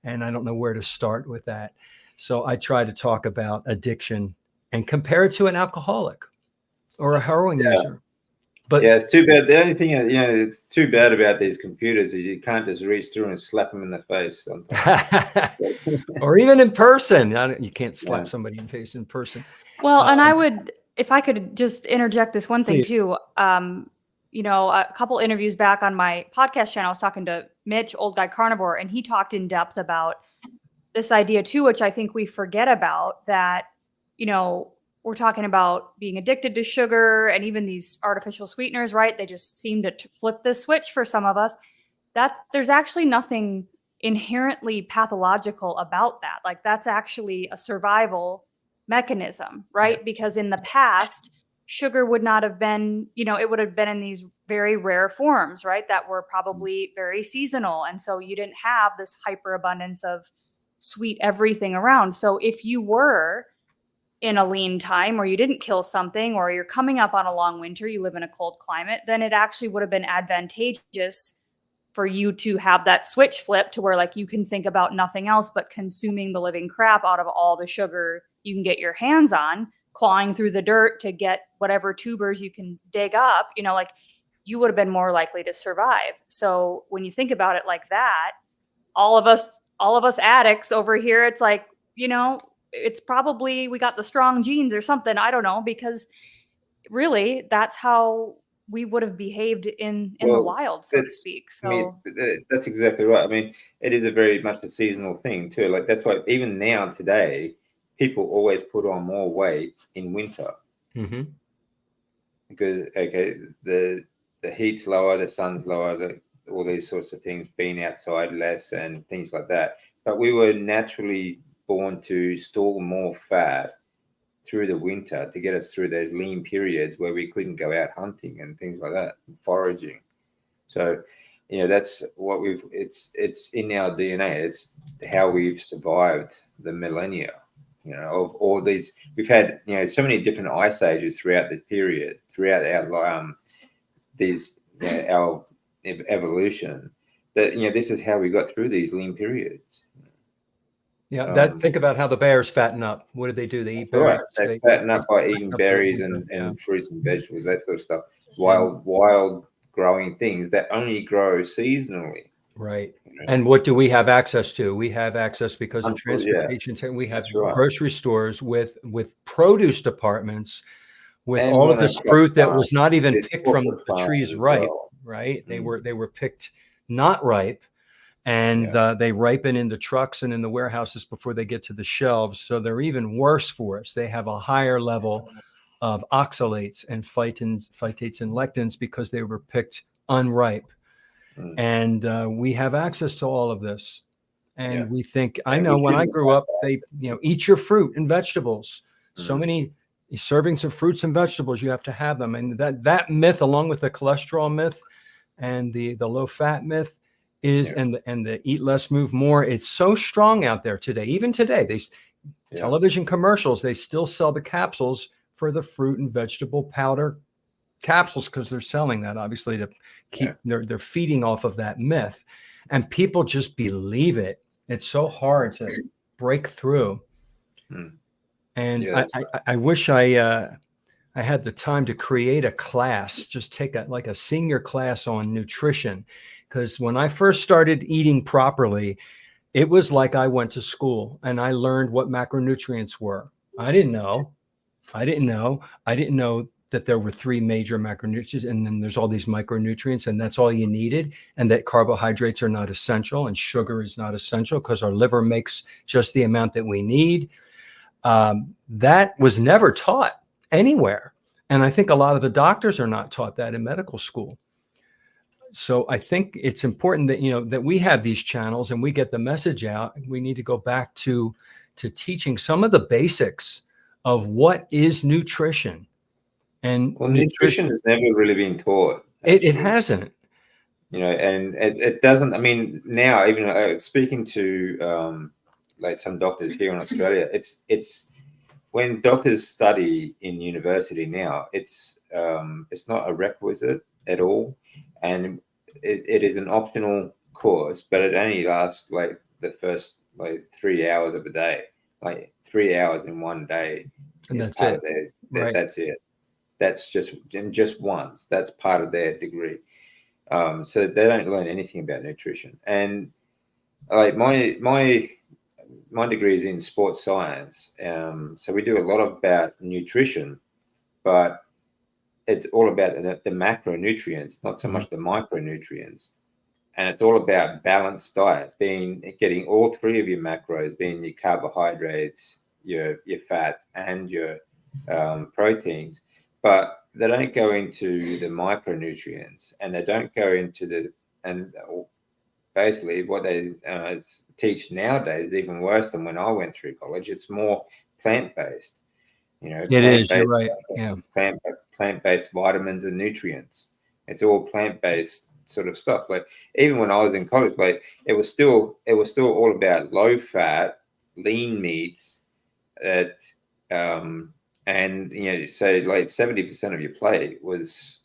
and I don't know where to start with that. So I try to talk about addiction and compare it to an alcoholic or a heroin user. But it's too bad. The only thing, it's too bad about these computers is you can't just reach through and slap them in the face sometimes. Or even in person. You can't slap somebody in the face in person. Well, and I would, if I could just interject this one thing please. too. A couple interviews back on my podcast channel, I was talking to Mitch, Old Guy Carnivore, and he talked in depth about this idea too, which I think we forget about, that, we're talking about being addicted to sugar and even these artificial sweeteners, right? They just seem to flip the switch for some of us. That there's actually nothing inherently pathological about that. Like that's actually a survival mechanism, right? Yeah. Because in the past, sugar would not have been, it would have been in these very rare forms, right? That were probably very seasonal. And so you didn't have this hyperabundance of sweet everything around. So if you were in a lean time or you didn't kill something or you're coming up on a long winter, you live in a cold climate, then it actually would have been advantageous for you to have that switch flip to where like you can think about nothing else but consuming the living crap out of all the sugar you can get your hands on, clawing through the dirt to get whatever tubers you can dig up, like you would have been more likely to survive. So when you think about it like that, all of us addicts over here, it's like, it's probably we got the strong genes or something. I don't know, because really that's how we would have behaved in the Well, wild, so to speak. I mean, So that's exactly right. I mean, it is a very much a seasonal thing too. Like that's why even now today, people always put on more weight in winter Mm-hmm. because the heat's lower, the sun's lower, all these sorts of things, being outside less and things like that. But we were naturally born to store more fat through the winter to get us through those lean periods where we couldn't go out hunting and things like that, foraging. So, that's what it's in our DNA. It's how we've survived the millennia, of all these. We've had, so many different ice ages throughout the period, throughout our our evolution. That this is how we got through these lean periods. Yeah, think about how the bears fatten up. What do? They eat berries. Right. They fatten up by eating berries and fruits and vegetables, that sort of stuff. Wild growing things that only grow seasonally. Right. And what do we have access to? We have access because of transportation. We have grocery stores with produce departments with and all of this fruit that was not even picked from the trees ripe. Well. Right. They were picked not ripe. And they ripen in the trucks and in the warehouses before they get to the shelves. So they're even worse for us. They have a higher level of oxalates and phytates and lectins because they were picked unripe. And we have access to all of this. And we think, I know when I grew up, they, eat your fruit and vegetables. So many servings of fruits and vegetables, you have to have them. And that myth, along with the cholesterol myth and the low fat myth, is and the eat less, move more. It's so strong out there today. Even today, television commercials, they still sell the capsules for the fruit and vegetable powder capsules because they're selling that obviously to keep they're feeding off of that myth, and people just believe it. It's so hard to break through. And I wish I had the time to create a class, just take a senior class on nutrition. Because when I first started eating properly, it was like I went to school and I learned what macronutrients were. I didn't know that there were 3 major macronutrients, and then there's all these micronutrients, and that's all you needed, and that carbohydrates are not essential and sugar is not essential because our liver makes just the amount that we need. That was never taught anywhere. And I think a lot of the doctors are not taught that in medical school. So I think it's important that, that we have these channels and we get the message out. We need to go back to teaching some of the basics of what is nutrition. And nutrition has never really been taught. It hasn't. And it doesn't. I mean, now even speaking to like some doctors here in Australia, it's when doctors study in university now, it's not a requisite at all, and it is an optional course, but it only lasts like the first 3 hours of a day, like 3 hours in one day, and that's it. That's it. That's just once. That's part of their degree. So they don't learn anything about nutrition. And like my degree is in sports science. So we do a lot about nutrition, but it's all about the macronutrients, not so much the micronutrients. And it's all about balanced diet, getting all 3 of your macros, being your carbohydrates, your fats, and your proteins, but they don't go into the micronutrients, and they don't go into the, and basically what they teach nowadays is even worse than when I went through college. It's more plant-based, It is. You're right. Yeah. plant-based vitamins and nutrients. It's all plant-based sort of stuff. Like even when I was in college, like it was still all about low-fat, lean meats that and so like 70% of your plate was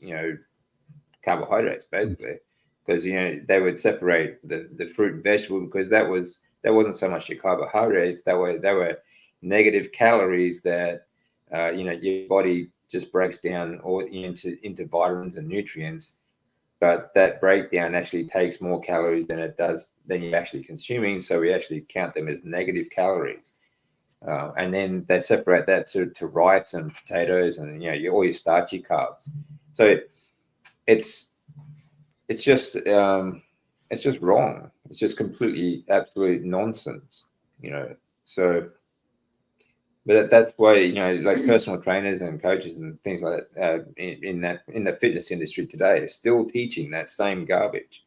carbohydrates basically, because they would separate the fruit and vegetable, because that wasn't so much your carbohydrates, that were negative calories that your body just breaks down all into vitamins and nutrients, but that breakdown actually takes more calories than you're actually consuming, so we actually count them as negative calories. And then they separate that to rice and potatoes and all your starchy carbs. So it's just wrong. It's just completely absolute nonsense. So, but that's why like personal trainers and coaches and things like that in the fitness industry today are still teaching that same garbage.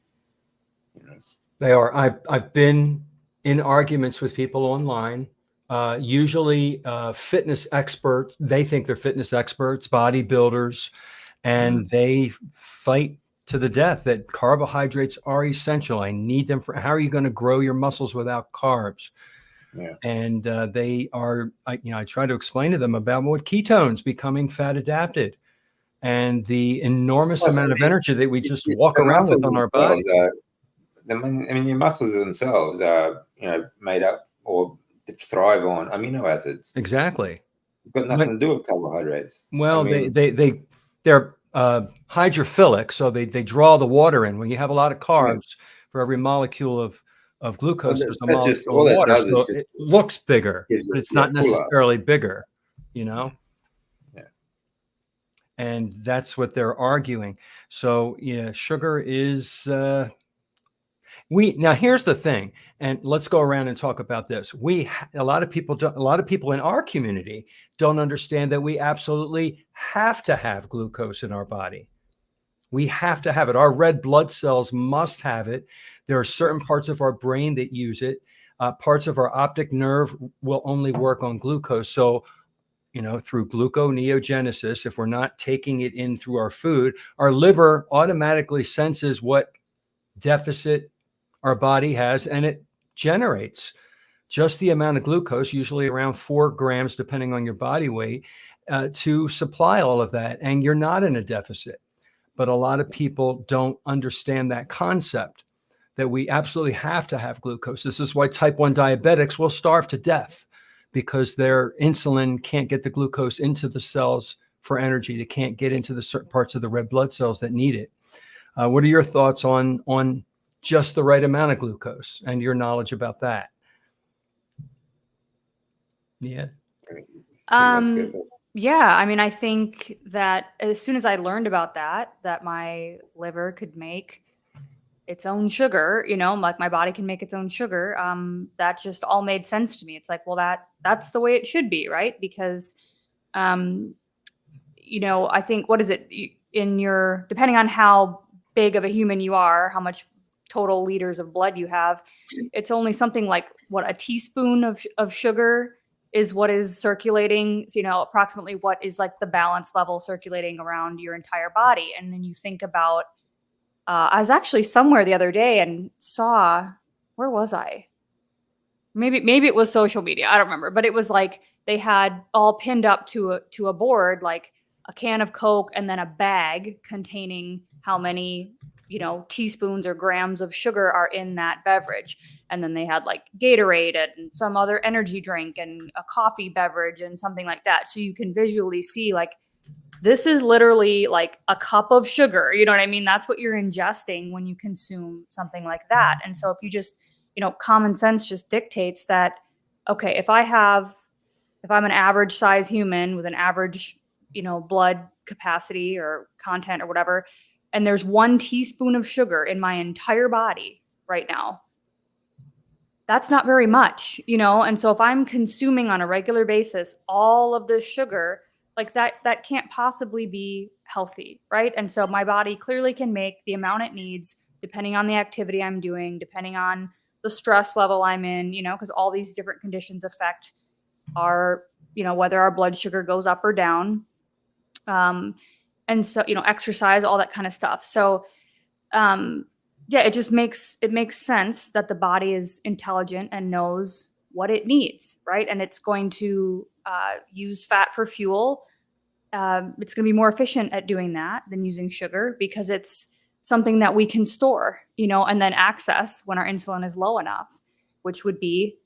They are. I've been in arguments with people online. Usually fitness experts, they think they're fitness experts, bodybuilders, and they fight to the death that carbohydrates are essential. I need them for, how are you going to grow your muscles without carbs? Yeah. And they are, I try to explain to them about what ketones, becoming fat adapted, and the enormous amount of energy that we just walk around with on our body. Your muscles themselves are, made up or thrive on amino acids. Exactly. It's got nothing to do with carbohydrates. Well, they're hydrophilic, so they draw the water in. When you have a lot of carbs, for every molecule of glucose, there's a molecule of water, so it looks bigger, but it's not necessarily bigger, Yeah. And that's what they're arguing. So sugar is now here's the thing, and let's go around and talk about this. A lot of people in our community don't understand that we absolutely have to have glucose in our body. We have to have it. Our red blood cells must have it. There are certain parts of our brain that use it. Parts of our optic nerve will only work on glucose. So, through gluconeogenesis, if we're not taking it in through our food, our liver automatically senses what deficit our body has, and it generates just the amount of glucose, usually around 4 grams, depending on your body weight, to supply all of that. And you're not in a deficit. But a lot of people don't understand that concept, that we absolutely have to have glucose. This is why type 1 diabetics will starve to death, because their insulin can't get the glucose into the cells for energy. They can't get into the certain parts of the red blood cells that need it. What are your thoughts on just the right amount of glucose and your knowledge about that? Yeah. Yeah, I think that as soon as I learned about that my liver could make its own sugar, like my body can make its own sugar, that just all made sense to me. It's like, well, that's the way it should be, right? Because, I think, what is it, depending on how big of a human you are, how much total liters of blood you have, it's only something like a teaspoon of sugar is what is circulating, approximately what is like the balance level circulating around your entire body. And then you think about, I was actually somewhere the other day and saw, where was I? Maybe it was social media. I don't remember, but it was like they had all pinned up to a board, like a can of Coke and then a bag containing how many, teaspoons or grams of sugar are in that beverage. And then they had like Gatorade and some other energy drink and a coffee beverage and something like that. So you can visually see, like, this is literally like a cup of sugar. You know what I mean? That's what you're ingesting when you consume something like that. And so if you just, common sense just dictates that, okay, if I'm an average size human with an average, blood capacity or content or whatever, and there's 1 teaspoon of sugar in my entire body right now, that's not very much, And so if I'm consuming on a regular basis all of this sugar, like that can't possibly be healthy, right? And so my body clearly can make the amount it needs depending on the activity I'm doing, depending on the stress level I'm in, because all these different conditions affect our, whether our blood sugar goes up or down. And so, exercise, all that kind of stuff. So, yeah, it makes sense that the body is intelligent and knows what it needs, right? And it's going to use fat for fuel. It's going to be more efficient at doing that than using sugar because it's something that we can store, and then access when our insulin is low enough, which would be,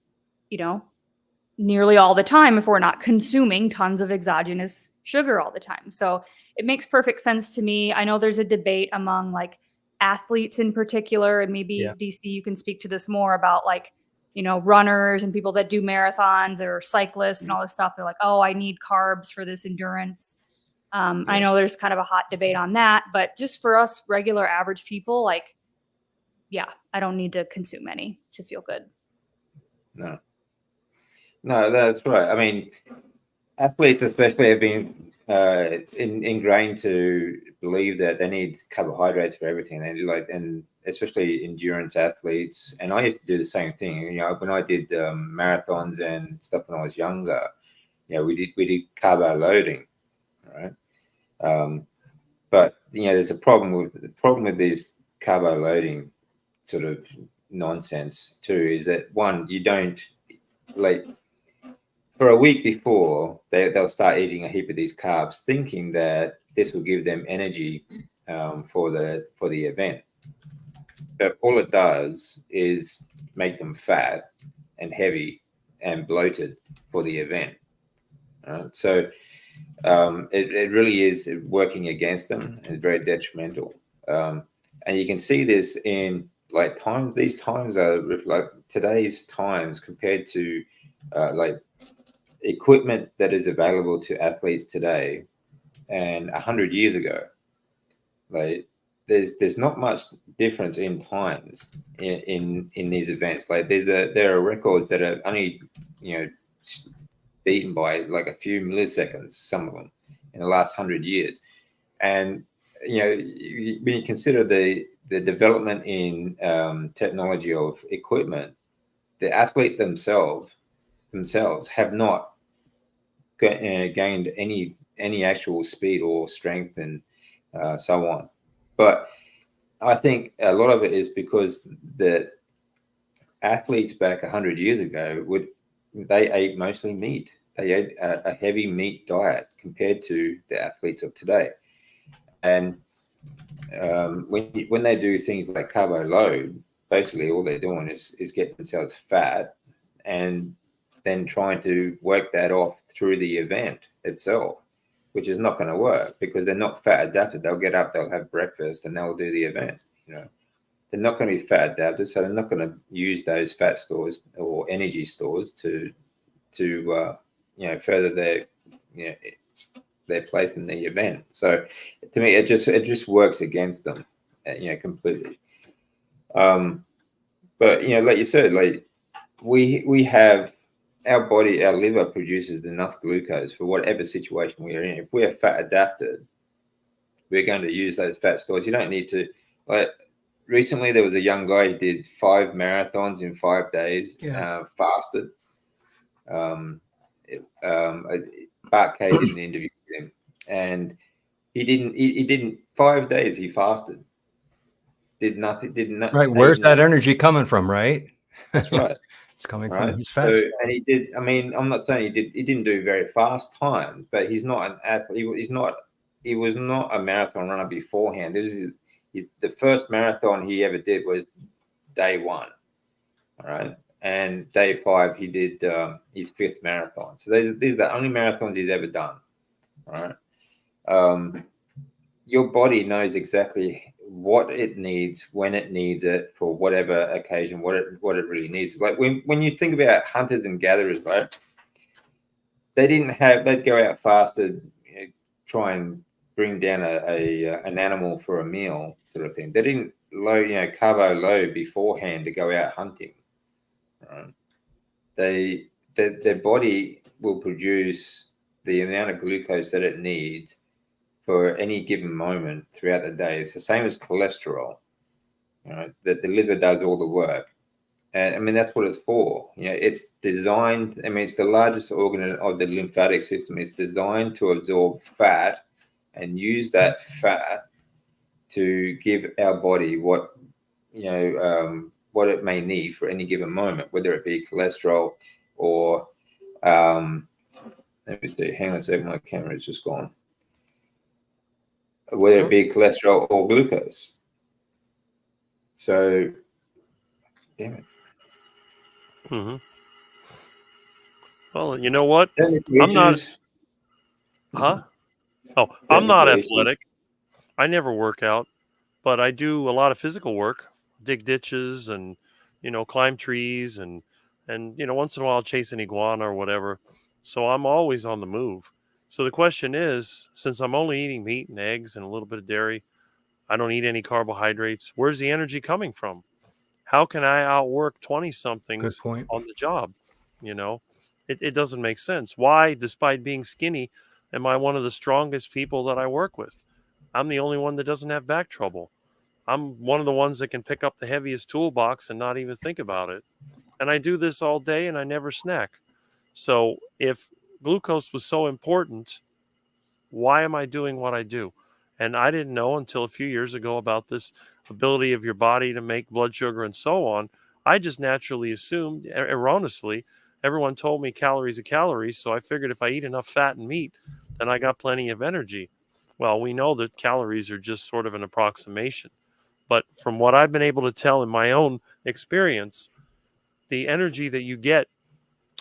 nearly all the time if we're not consuming tons of exogenous sugar all the time. So it makes perfect sense to me. I know there's a debate among like athletes in particular, and maybe DC, you can speak to this more about like, runners and people that do marathons or cyclists and all this stuff. They're like, oh, I need carbs for this endurance. I know there's kind of a hot debate on that, but just for us regular average people, like, yeah, I don't need to consume any to feel good. No, that's right. I mean, athletes especially have been ingrained to believe that they need carbohydrates for everything. They do and especially endurance athletes. And I used to do the same thing. When I did marathons and stuff when I was younger, we did carbo loading, right? But there's a problem with this carbo loading sort of nonsense too. Is that one, you don't for a week before they'll start eating a heap of these carbs, thinking that this will give them energy for the event. But all it does is make them fat and heavy and bloated for the event. So it really is working against them. It's very detrimental. And you can see this in times. These times are like today's times compared to equipment that is available to athletes today and 100 years ago. There's not much difference in times in these events. There are records that are only beaten by like a few milliseconds, some of them in the last 100 years. And when you consider the development in technology of equipment, the athlete themselves have not gained any actual speed or strength and so on. But I think a lot of it is because the athletes back 100 years ago they ate mostly meat. They ate a heavy meat diet compared to the athletes of today. And when they do things like carbo load, basically all they're doing is getting themselves fat and then trying to work that off through the event itself, which is not going to work because they're not fat adapted. They'll get up, they'll have breakfast, and they'll do the event. They're not going to be fat adapted, so they're not going to use those fat stores or energy stores to further their place in the event. So to me, it just works against them, completely. But like you said, we have. Our body, our liver produces enough glucose for whatever situation we are in. If we are fat adapted, we're going to use those fat stores. You don't need to. Recently, there was a young guy who did 5 marathons in 5 days, fasted. Bart Kay did an interview with him, and he didn't 5 days. He fasted, did nothing, Right. Where's that energy coming from? Right. That's right. It's coming from his fat. So, and he did. I mean, I'm not saying he didn't do very fast times, but he's not an athlete. He was not a marathon runner beforehand. The first marathon he ever did was day 1. All right. And day 5, he did his 5th marathon. So these are the only marathons he's ever done. All right. Your body knows exactly what it needs, when it needs it, for whatever occasion, what it really needs. Like when you think about hunters and gatherers, right? They'd go out faster, try and bring down an animal for a meal, sort of thing. They didn't carbo load beforehand to go out hunting. Right? Their body will produce the amount of glucose that it needs for any given moment throughout the day. It's the same as cholesterol, that the liver does all the work. And I mean, that's what it's for. It's designed, I mean, it's the largest organ of the lymphatic system. It's designed to absorb fat and use that fat to give our body what it may need for any given moment, whether it be cholesterol or let me see, hang on a second, my camera is just gone. Whether it be cholesterol or glucose. So, damn it. Mm-hmm. Well, you know what? I'm not. Huh? Oh, I'm not athletic. I never work out, but I do a lot of physical work, dig ditches and, climb trees and once in a while chase an iguana or whatever. So I'm always on the move. So the question is, since I'm only eating meat and eggs and a little bit of dairy, I don't eat any carbohydrates. Where's the energy coming from? How can I outwork 20-somethings on the job? It doesn't make sense. Why, despite being skinny, am I one of the strongest people that I work with? I'm the only one that doesn't have back trouble. I'm one of the ones that can pick up the heaviest toolbox and not even think about it. And I do this all day and I never snack. So if glucose was so important, why am I doing what I do? And I didn't know until a few years ago about this ability of your body to make blood sugar and so on. I just naturally assumed, erroneously, everyone told me calories are calories. So I figured if I eat enough fat and meat, then I got plenty of energy. Well, we know that calories are just sort of an approximation. But from what I've been able to tell in my own experience, the energy that you get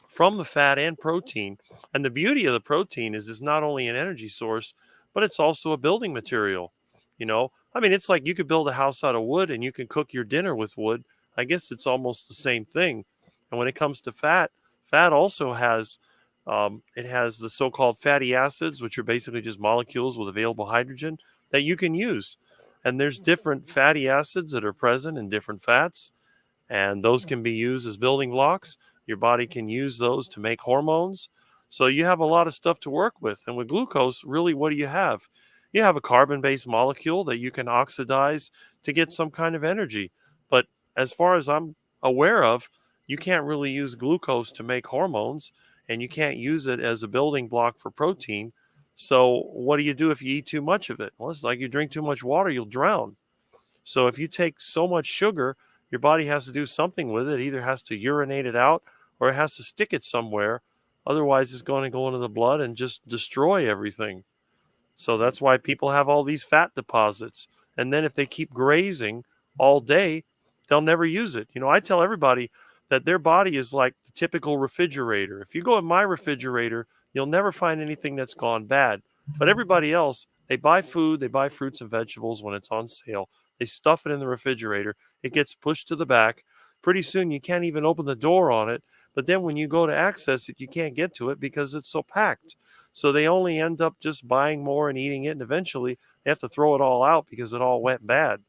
from the fat and protein, and the beauty of the protein is it's not only an energy source, but it's also a building material. I mean, it's like you could build a house out of wood and you can cook your dinner with wood. I guess it's almost the same thing. And when it comes to fat also has it has the so-called fatty acids, which are basically just molecules with available hydrogen that you can use. And there's different fatty acids that are present in different fats, and those can be used as building blocks. Your body can use those to make hormones. So you have a lot of stuff to work with. And with glucose, really, what do you have? You have a carbon-based molecule that you can oxidize to get some kind of energy. But as far as I'm aware of, you can't really use glucose to make hormones, and you can't use it as a building block for protein. So what do you do if you eat too much of it? Well, it's like you drink too much water, you'll drown. So if you take so much sugar, your body has to do something with it. It either has to urinate it out or it has to stick it somewhere. Otherwise, it's going to go into the blood and just destroy everything. So that's why people have all these fat deposits. And then if they keep grazing all day, they'll never use it. I tell everybody that their body is like the typical refrigerator. If you go in my refrigerator, you'll never find anything that's gone bad. But everybody else, they buy food, they buy fruits and vegetables when it's on sale. They stuff it in the refrigerator. It gets pushed to the back. Pretty soon, you can't even open the door on it. But then when you go to access it, you can't get to it because it's so packed. So they only end up just buying more and eating it. And eventually, they have to throw it all out because it all went bad.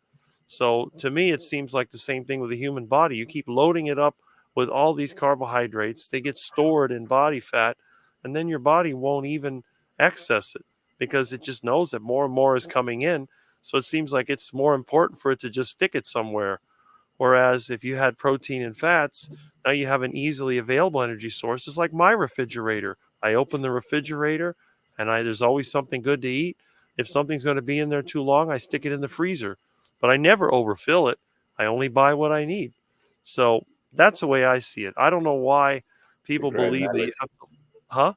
So to me, it seems like the same thing with the human body. You keep loading it up with all these carbohydrates. They get stored in body fat. And then your body won't even access it because it just knows that more and more is coming in. So it seems like it's more important for it to just stick it somewhere. Whereas if you had protein and fats, now you have an easily available energy source. It's like my refrigerator. I open the refrigerator and there's always something good to eat. If something's going to be in there too long, I stick it in the freezer. But I never overfill it. I only buy what I need. So that's the way I see it. I don't know why people believe that you have to. Huh?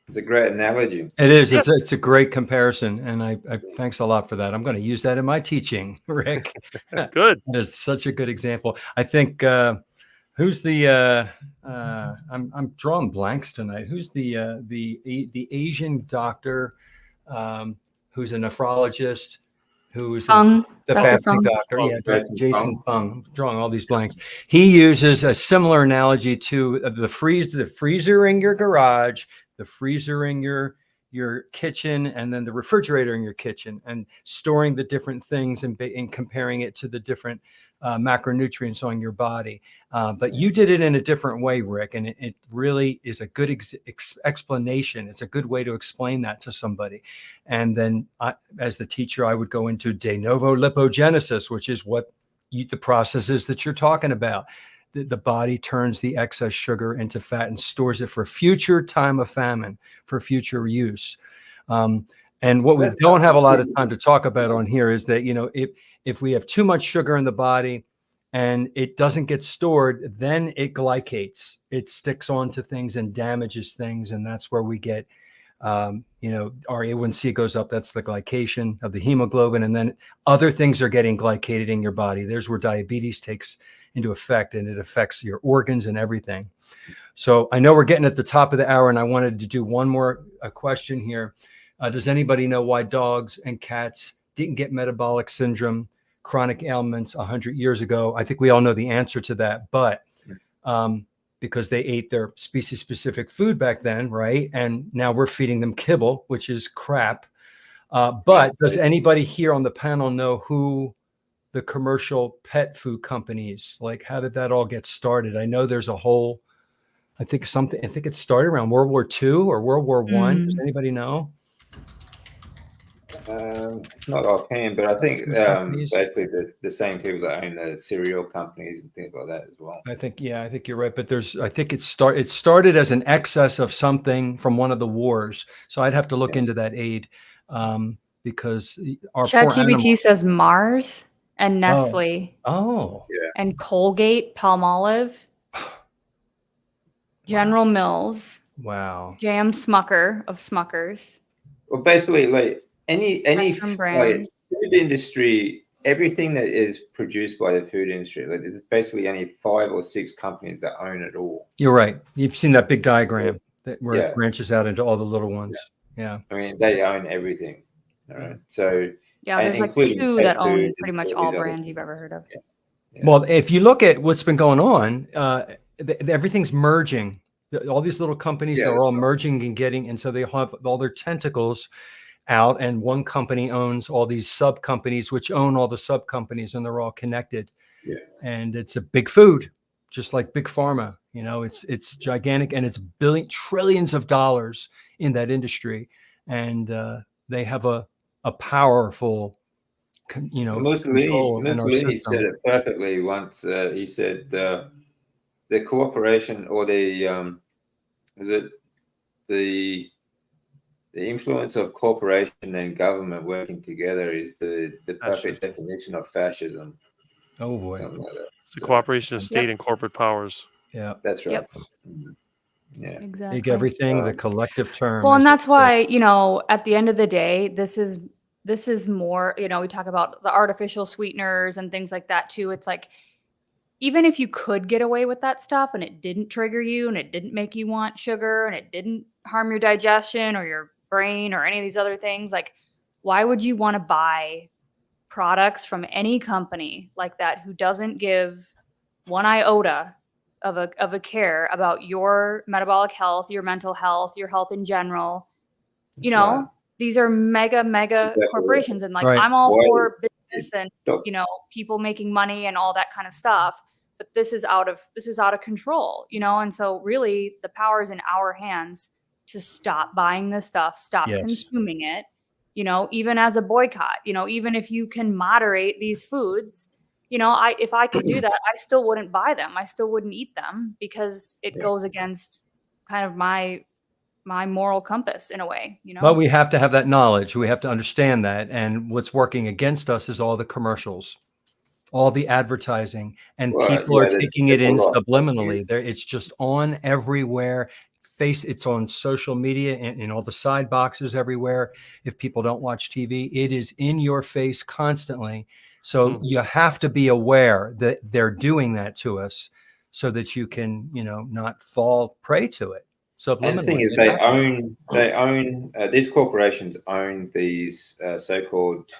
It's a great analogy. It is. It's a great comparison, and I thanks a lot for that. I'm going to use that in my teaching, Rick. Good. That is such a good example. I think who's the I'm drawing blanks tonight. Who's the Asian doctor who's a nephrologist who's the fasting doctor? Yeah, Jason Fung. I'm drawing all these blanks. He uses a similar analogy to the freezer in your garage, the freezer in your your kitchen and then the refrigerator in your kitchen and storing the different things and comparing it to the different macronutrients on your body. But you did it in a different way, Rick, and it really is a good explanation. It's a good way to explain that to somebody. And then as the teacher, I would go into de novo lipogenesis, which is what the process is that you're talking about. The body turns the excess sugar into fat and stores it for future time of famine, for future use. And what we don't have a lot of time to talk about on here is that, if we have too much sugar in the body and it doesn't get stored, then it glycates. It sticks onto things and damages things. And that's where we get, our A1C goes up. That's the glycation of the hemoglobin. And then other things are getting glycated in your body. There's where diabetes takes into effect, and it affects your organs and everything. So I know we're getting at the top of the hour, and I wanted to do one more question here. Does anybody know why dogs and cats didn't get metabolic syndrome, chronic ailments 100 years ago? I think we all know the answer to that, but because they ate their species-specific food back then, right? And now we're feeding them kibble, which is crap. But does anybody here on the panel know who the commercial pet food companies, like how did that all get started? I know there's a whole, I think it started around World War II or World War I. Does anybody know? Not offhand, but I think basically the same people that own the cereal companies and things like that as well. I think you're right. But I think it started as an excess of something from one of the wars. So I'd have to look into that aid because our ChatGPT says Mars and Nestle. Oh. Yeah. And Colgate, Palmolive, General Mills. Wow. J.M. Smucker of Smuckers. Well, basically, like any like food industry, everything that is produced by the food industry, like there's basically only 5 or 6 companies that own it all. You're right. You've seen that big diagram where it branches out into all the little ones. Yeah. I mean, they own everything. All right. So there's like 2 that own pretty much all brands you've ever heard of. Yeah. Well, if you look at what's been going on, everything's merging. All these little companies are all merging and getting, and so they have all their tentacles out, and one company owns all these sub companies, which own all the sub companies, and they're all connected. Yeah. And it's a big food, just like big pharma. It's gigantic, and it's trillions of dollars in that industry, and they have a powerful, Mussolini said it perfectly once. He said the cooperation or the influence of corporation and government working together is the perfect definition of fascism. Oh boy. Something like that. It's the cooperation of state and corporate powers. Yeah, that's right. Yep. Yeah, exactly. Make everything the collective term. Well, and that's why, at the end of the day, this is more, we talk about the artificial sweeteners and things like that too. It's like, even if you could get away with that stuff and it didn't trigger you and it didn't make you want sugar and it didn't harm your digestion or your brain or any of these other things, like, why would you want to buy products from any company like that who doesn't give one iota of a care about your metabolic health, your mental health, your health in general? These are mega corporations, and like, I'm all for business and people making money and all that kind of stuff, but this is out of control, and so really the power is in our hands to stop buying this stuff, stop consuming it, even as a boycott, even if you can moderate these foods, if I could do that, I still wouldn't buy them. I still wouldn't eat them because it goes against kind of my moral compass in a way, But we have to have that knowledge. We have to understand that. And what's working against us is all the commercials, all the advertising, and people are taking it in subliminally. It's just on everywhere. It's on social media and in all the side boxes everywhere. If people don't watch TV, it is in your face constantly. So you have to be aware that they're doing that to us so that you can, not fall prey to it. And the thing is, they own these corporations own these so-called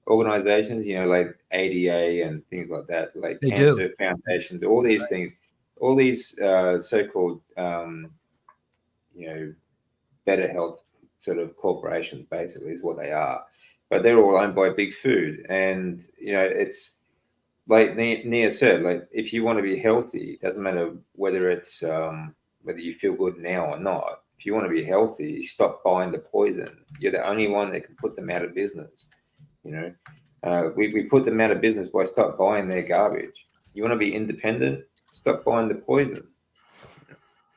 organizations, like ADA and things like that, like cancer foundations, all these things, all these so-called better health sort of corporations, basically, is what they are. But they're all owned by big food. And, it's like Nia said, like, if you want to be healthy, it doesn't matter whether it's whether you feel good now or not. If you want to be healthy, stop buying the poison. You're the only one that can put them out of business. We put them out of business by stop buying their garbage. You want to be independent? Stop buying the poison.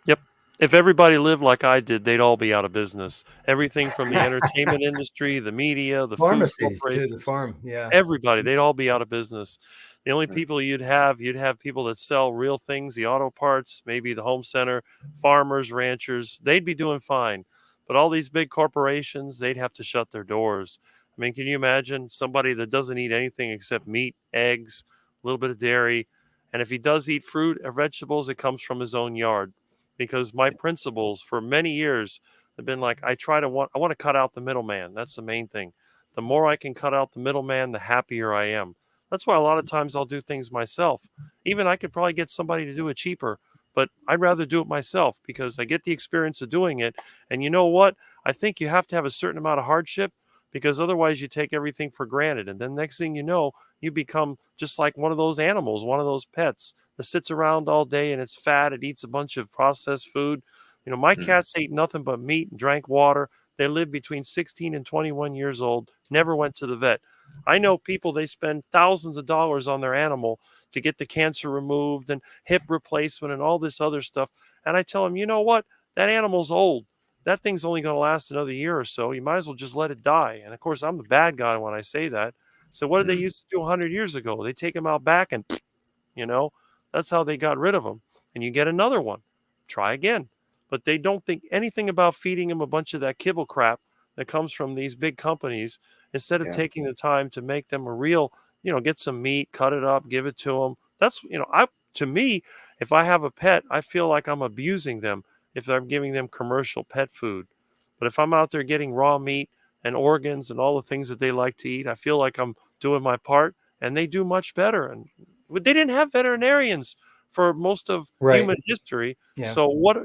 Yep. If everybody lived like I did, they'd all be out of business. Everything from the entertainment industry, the media, the food Pharmacies too, the corporations, farm. Yeah. everybody, they'd all be out of business. The only people you'd have people that sell real things, the auto parts, maybe the home center, farmers, ranchers, they'd be doing fine. But all these big corporations, they'd have to shut their doors. I mean, can you imagine somebody that doesn't eat anything except meat, eggs, a little bit of dairy, and if he does eat fruit or vegetables, it comes from his own yard? Because my principles for many years have been like, I want to cut out the middleman. That's the main thing. The more I can cut out the middleman, the happier I am. That's why a lot of times I'll do things myself. Even I could probably get somebody to do it cheaper, but I'd rather do it myself because I get the experience of doing it. And you know what? I think you have to have a certain amount of hardship because otherwise you take everything for granted. And then next thing you know, you become just like one of those animals, one of those pets that sits around all day and it's fat. It eats a bunch of processed food. My cats ate nothing but meat and drank water. They lived between 16 and 21 years old, never went to the vet. I know people, they spend thousands of dollars on their animal to get the cancer removed and hip replacement and all this other stuff. And I tell them, you know what? That animal's old. That thing's only going to last another year or so. You might as well just let it die. And of course, I'm the bad guy when I say that. So what did they used to do 100 years ago? They take them out back and, that's how they got rid of them. And you get another one. Try again. But they don't think anything about feeding them a bunch of that kibble crap that comes from these big companies instead of taking the time to make them a real, get some meat, cut it up, give it to them. That's, to me, if I have a pet, I feel like I'm abusing them if I'm giving them commercial pet food. But if I'm out there getting raw meat and organs and all the things that they like to eat, I feel like I'm doing my part, and they do much better. And they didn't have veterinarians for most of human history. Yeah. So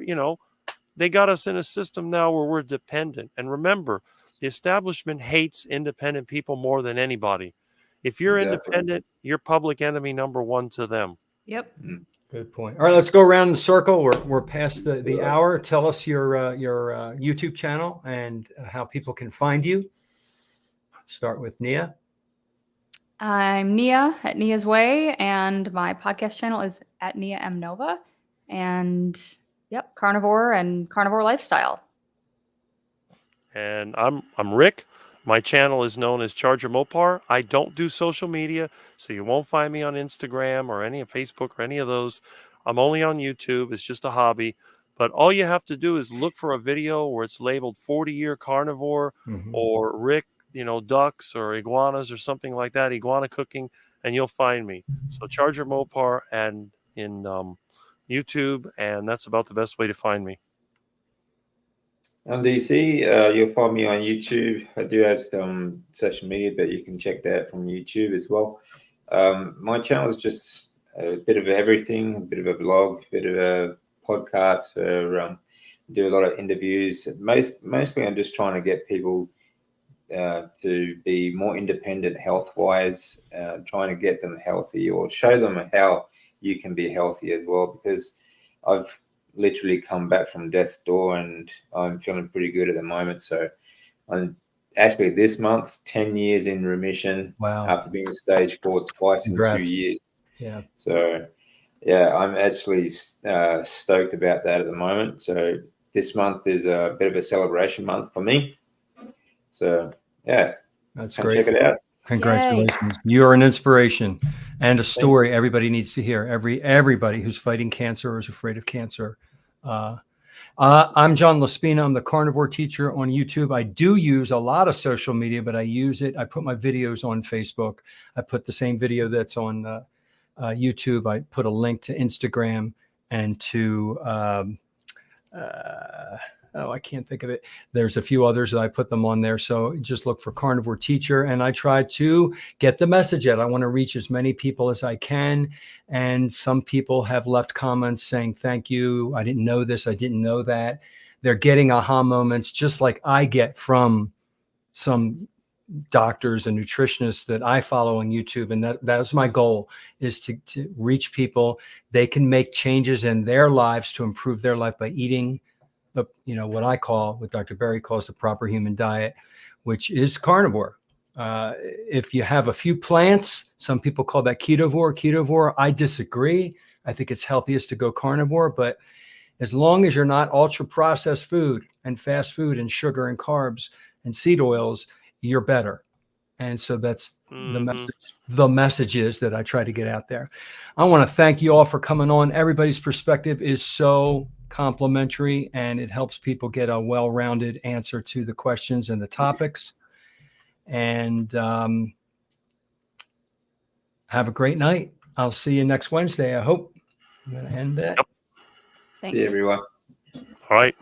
they got us in a system now where we're dependent. And remember, the establishment hates independent people more than anybody. If you're independent, you're public enemy number one to them. Yep. Good point. All right, let's go around the circle. We're past the hour. Tell us your YouTube channel and how people can find you. Start with Nia. I'm Nia at Nia's Way, and my podcast channel is at Nia M Nova. And Carnivore and Carnivore Lifestyle. And I'm Rick. My channel is known as Charger Mopar. I don't do social media, so you won't find me on Instagram or any of Facebook or any of those. I'm only on YouTube. It's just a hobby. But all you have to do is look for a video where it's labeled 40-year carnivore or Rick, ducks or iguanas or something like that, iguana cooking, and you'll find me. So Charger Mopar and in YouTube, and that's about the best way to find me. On DC, you'll find me on YouTube. I do have some social media, but you can check that from YouTube as well. My channel is just a bit of everything, a bit of a vlog, a bit of a podcast. Do a lot of interviews. Mostly, I'm just trying to get people to be more independent health-wise, trying to get them healthy or show them how you can be healthy as well, because I've literally come back from death's door and I'm feeling pretty good at the moment. So I'm actually this month 10 years in remission. Wow. After being stage 4 twice Congrats. in 2 years. Yeah. So I'm actually stoked about that at the moment. So this month is a bit of a celebration month for me. So that's come great. check it out. Congratulations. Yay. You are an inspiration and a story everybody needs to hear. Everybody who's fighting cancer or is afraid of cancer. I'm John Laspina. I'm the Carnivore Teacher on YouTube. I do use a lot of social media, but I put my videos on Facebook. I put the same video that's on YouTube. I put a link to Instagram and to I can't think of it. There's a few others that I put them on there. So just look for Carnivore Teacher. And I try to get the message out. I want to reach as many people as I can. And some people have left comments saying, thank you. I didn't know this. I didn't know that. they're getting aha moments just like I get from some doctors and nutritionists that I follow on YouTube. And that's my goal, is to reach people. They can make changes in their lives to improve their life by eating, what I call, what Dr. Berry calls the proper human diet, which is carnivore. If you have a few plants, some people call that ketovore. I disagree. I think it's healthiest to go carnivore, but as long as you're not ultra processed food and fast food and sugar and carbs and seed oils, you're better. And so that's the messages that I try to get out there. I want to thank you all for coming on. Everybody's perspective is so complimentary, and it helps people get a well-rounded answer to the questions and the topics. And have a great night. I'll see you next Wednesday, I hope. I'm going to end that. See you, everyone. All right.